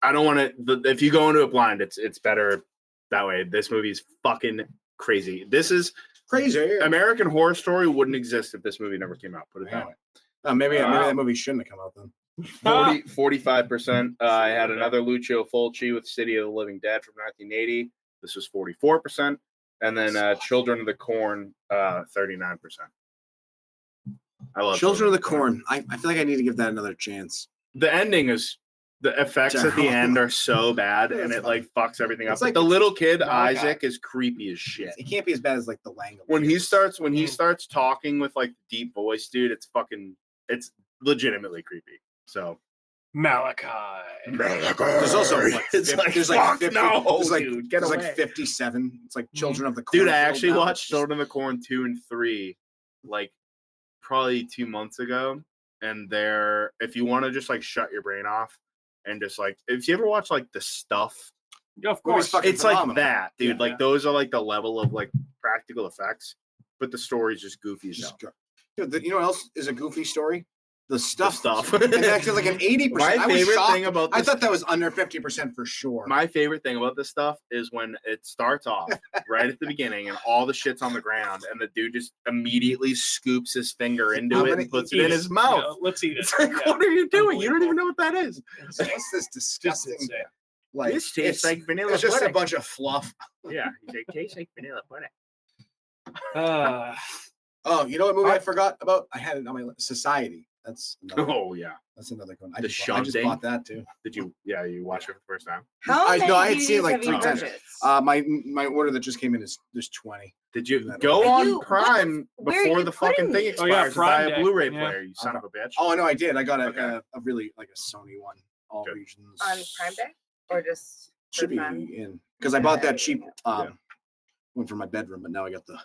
I don't want to. If you go into it blind, it's better that way. This movie is fucking crazy. This is Crazy. American Horror Story wouldn't exist if this movie never came out. Put it that way. Maybe that movie shouldn't have come out then. 45%. I had another Lucio Fulci with City of the Living Dead from 1980. This was 44%. And then Children of the Corn, 39%. I love Children of the Corn. I feel like I need to give that another chance. The ending is the effects at the end are so bad, and it like fucks everything up. It's Like like the little kid Malachi. Isaac is creepy as shit. It can't be as bad as like the Lang. When he starts talking with like deep voice, dude, it's legitimately creepy. So Malachi. There's also like It's 50, like, there's like fuck 50, no, there's like, dude, get there's away. like 57. It's like Children of the Corn. Dude, I actually watched Children of the Corn 2 and 3 like probably 2 months ago. And if you want to just like shut your brain off and just like, if you ever watch like The Stuff, Yeah, of Movie's course. fucking it's like phenomenal. that, dude. Yeah, like yeah. those are like the level of like practical effects, but the story's just goofy as hell. Dude, you know what else is a goofy story? The Stuff. Stuff. It's actually like an 80%. My I was favorite shocked. thing about I this, thought that was under 50% for sure. my favorite thing about this stuff is when it starts off right at the beginning and all the shit's on the ground and the dude just immediately scoops his finger into I'm it gonna and puts Eat it in his mouth. Yeah, let's eat it. It's like, Yeah. what are you doing? You don't even know what that is. Insane. What's this Just disgusting? insane. Like This tastes like vanilla it's just a pudding. bunch of fluff. Yeah, it tastes like vanilla pudding. Oh, you know what movie I forgot about? I had it on my list. Society. That's another, Oh yeah. that's another one. The I just Shunting? bought that too. Did you? Yeah, you watched it for the first time. How I- many no, I had seen it DVDs like have you 3 times. purchased? My order that just came in is there's 20. Did you That go Are on you- what the Prime where are before you the fucking putting thing these? Oh, yeah, expires to buy Prime a Day. Blu-ray Yeah. player? You son of a bitch. Oh no, I did. I got Okay. a really like a Sony one, all Good. regions. On Prime Day or just for Should be fun? in because I bought that cheap Yeah. one for my bedroom, but now I got the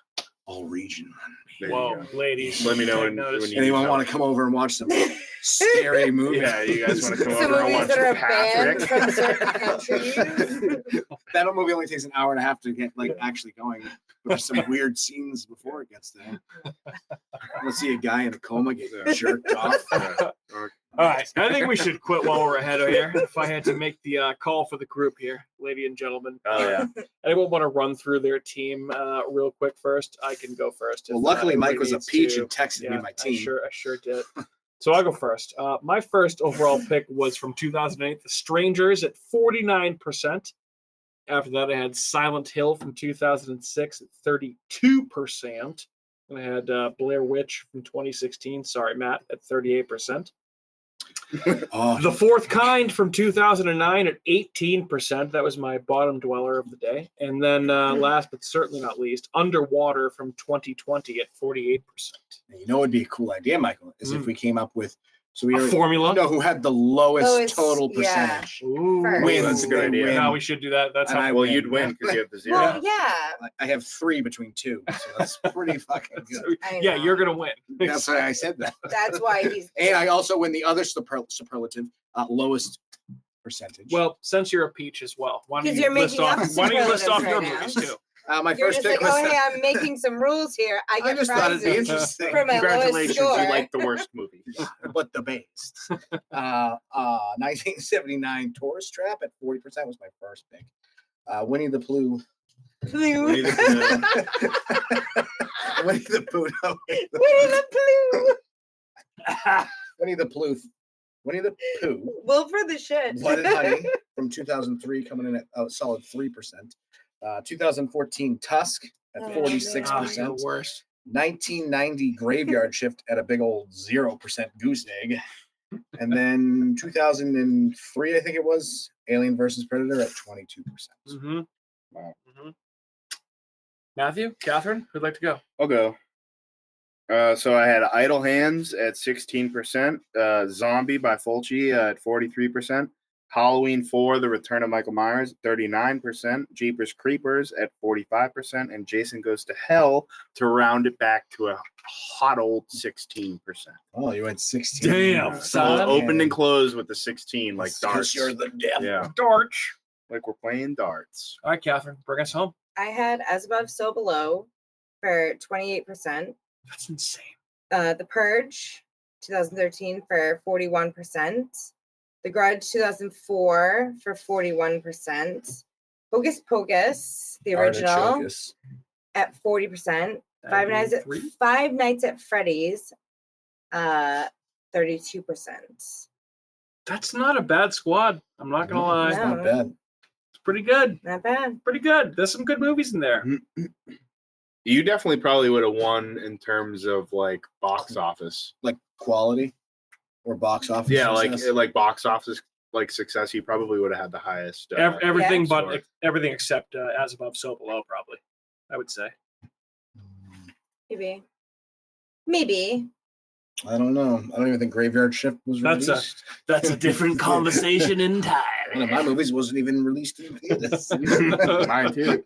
all region one. There you Whoa, go. ladies. Let me know take when notice. you- Anyone want to come over and watch some scary movies? Yeah, you guys want to come Some over and movies watch that are Patrick? banned from certain countries. That movie only takes an hour and a half to get like actually going. But there's some weird scenes before it gets there. Let's see a guy in a coma get jerked off. All right, I think we should quit while we're ahead of here. If I had to make the call for the group here, ladies and gentlemen, Oh yeah. anyone want to run through their team real quick first? I can go first. Well, if, luckily Mike everybody was a needs peach to. and texted me my team. I sure did. So I'll go first. My first overall pick was from 2008, The Strangers at 49%. After that, I had Silent Hill from 2006 at 32%. And I had Blair Witch from 2016. Sorry, Matt, at 38%. Oh, The Fourth Kind from 2009 at 18%. That was my bottom dweller of the day. And then last but certainly not least, Underwater from 2020 at 48%. you know, it'd be a cool idea, Michael, is if we came up with So we A formula? know who had the lowest, Lowest, total yeah. percentage. Ooh, First. Wins. That's a good They idea. win. No, we should do that. That's And how. I Well, win. you'd win because you have the zero. Well, yeah. I have 3 between 2, so that's pretty fucking good. I Yeah, know. you're gonna win. That's why I said that. That's why he's. And I also win the other superlative, lowest percentage. Well, since you're a peach as well, why don't 'Cause you you're list making off? up Why don't you list off superlatives your right movies now. too? my You're first just pick like, was. oh, hey, I'm making some rules here. I I get just thought it'd be prizes interesting. for my lowest Congratulations, score. you like the worst movie. But the best. 1979 Tourist Trap at 40% was my first pick. Winnie the Pooh. Winnie the Winnie the Pooh. No, Winnie the Pooh. Winnie the Pooh. Winnie the Pooh. Wilford the shit. Blood and Honey from 2003 coming in at a solid 3%. 2014 Tusk at Oh, 46%. Ah, the worst. 1990 Graveyard Shift at a big old 0% goose egg. And then 2003, I think it was, Alien versus Predator at 22%. Mm-hmm. Wow. Mm-hmm. Matthew, Catherine, who'd like to go? I'll go. So I had Idle Hands at 16%, Zombie by Fulci at 43%, Halloween 4, The Return of Michael Myers, 39%, Jeepers Creepers at 45%, and Jason Goes to Hell to round it back to a hot old 16%. Oh, you went 16. Damn, So son. opened and closed with the 16, like darts. You're the devil. Yeah, Dorch. like we're playing darts. All right, Catherine, bring us home. I had As Above, So Below for 28%. That's insane. The Purge, 2013 for 41%. The Grudge, 2004 for 41%. Hocus Pocus, the original, Artichokes. at 40%. That'd be three? Five Nights at Freddy's, 32%. That's not a bad squad. I'm not gonna lie. It's No. not bad. It's pretty good. Not bad. Pretty good. There's some good movies in there. You definitely probably would have won in terms of like box office. Like quality or box office. Yeah, success. like box office like success. You probably would have had the highest. Everything Yeah. but score. everything except As Above, So Below, probably. I would say. Maybe. Maybe. I don't know. I don't even think Graveyard Shift was That's released. That's a different conversation entirely. One of my movies wasn't even released in theaters. Mine too.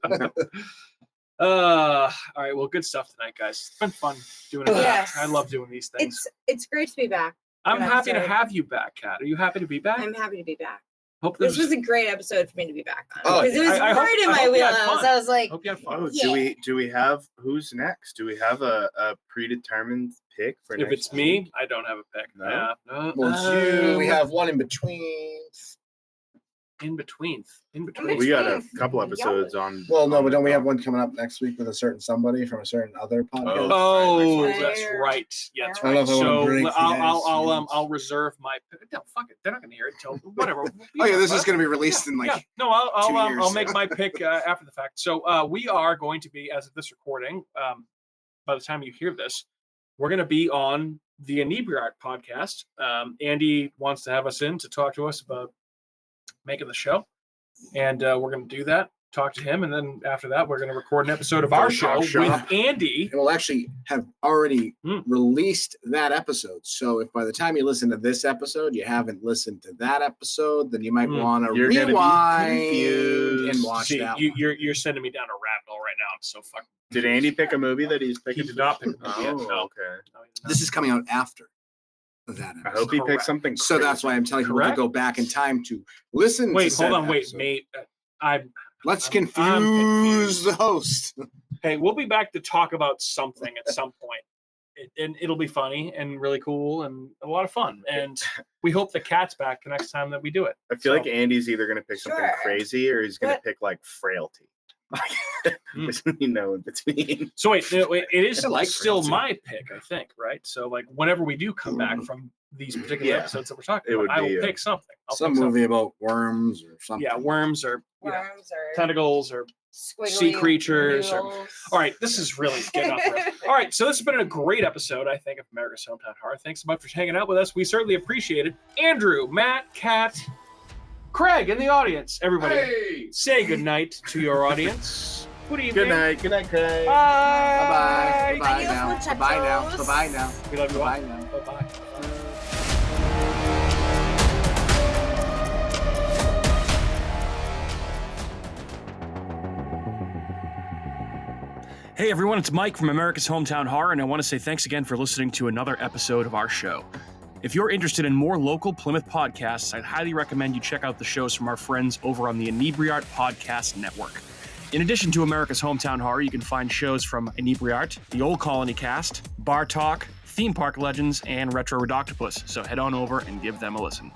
All right. Well, good stuff tonight, guys. It's been fun doing it. Yes. I love doing these things. It's great to be back. I'm good happy to episode. have you back, Kat. Are you happy to be back? I'm happy to be back. Hope This was a great episode for me to be back on. Oh, Because it was I hope- right in I my hope you had wheelhouse. fun. I was like, Hope you had fun. Oh, Yeah. do we have who's next? Do we have a predetermined pick for If next it's me, week? I don't have a pick. No? Yeah. No. Well, it's you. We have one in between. in between. In between. We got a Between. couple episodes on. Well, no, on but don't we have the- one coming up next week with a certain somebody from a certain other podcast? Oh, Next that's one. right. Yeah, that's I right. don't know if I wanna So break the I'll ice. reserve my. No, fuck it. They're not gonna hear it till whatever. Oh yeah, this is going to be released in like. Yeah. No, I'll 2 years. I'll make my pick after the fact. So we are going to be, as of this recording, by the time you hear this, we're going to be on the Inebriate podcast. Andy wants to have us in to talk to us about making the show, and we're going to do that. Talk to him, and then after that, we're going to record an episode of our show Talk shop. with Andy. And we'll actually have already Hmm. released that episode. So if by the time you listen to this episode, you haven't listened to that episode, then you might Hmm. want to You're gonna be rewind confused. and watch See, that. you're sending me down a rabbit hole right now. I'm so fucking. Did Andy pick a movie that he's He picking? did not pick a movie Oh, yet. No. okay. No, he did not. This is coming out after that I episode. hope he Correct. picks something. So that's why I'm telling people to Correct. go back in time to listen Wait, to hold said on, wait, episode. mate. I'm Let's I'm confuse the host. Hey, we'll be back to talk about something at some point. And it'll be funny and really cool and a lot of fun. And we hope the cat's back the next time that we do it. I feel So- like Andy's either going to pick something Sure. crazy or he's going to What? pick like frailty. Hmm. You know, in between. So wait, no, it is I like still Frailty. my pick, I think, right? So like whenever we do come back from these particular Yeah. episodes that we're talking It about, would I will be, pick something. I'll Some pick something. movie about worms or something. Yeah, worms or worms or tentacles or squiggly sea creatures or- noodles. all right, this is really getting off the rails. All right, so this has been a great episode, I think, of America's Hometown Horror. Thanks so much for hanging out with us. We certainly appreciate it. Andrew, Matt, Kat, Craig in the audience. Everybody, say good night to your audience. Good evening. Good night. Good night, Craig. Bye. Bye-bye. Bye-bye Adios, now. muchachos. Bye-bye now. Bye-bye now. We love you all. Bye now. Bye-bye. Hey everyone, it's Mike from America's Hometown Horror, and I want to say thanks again for listening to another episode of our show. If you're interested in more local Plymouth podcasts, I'd highly recommend you check out the shows from our friends over on the Inebriart Podcast Network. In addition to America's Hometown Horror, you can find shows from Inebriart, the Old Colony Cast, Bar Talk, Theme Park Legends, and Retro Redoctopus, so head on over and give them a listen.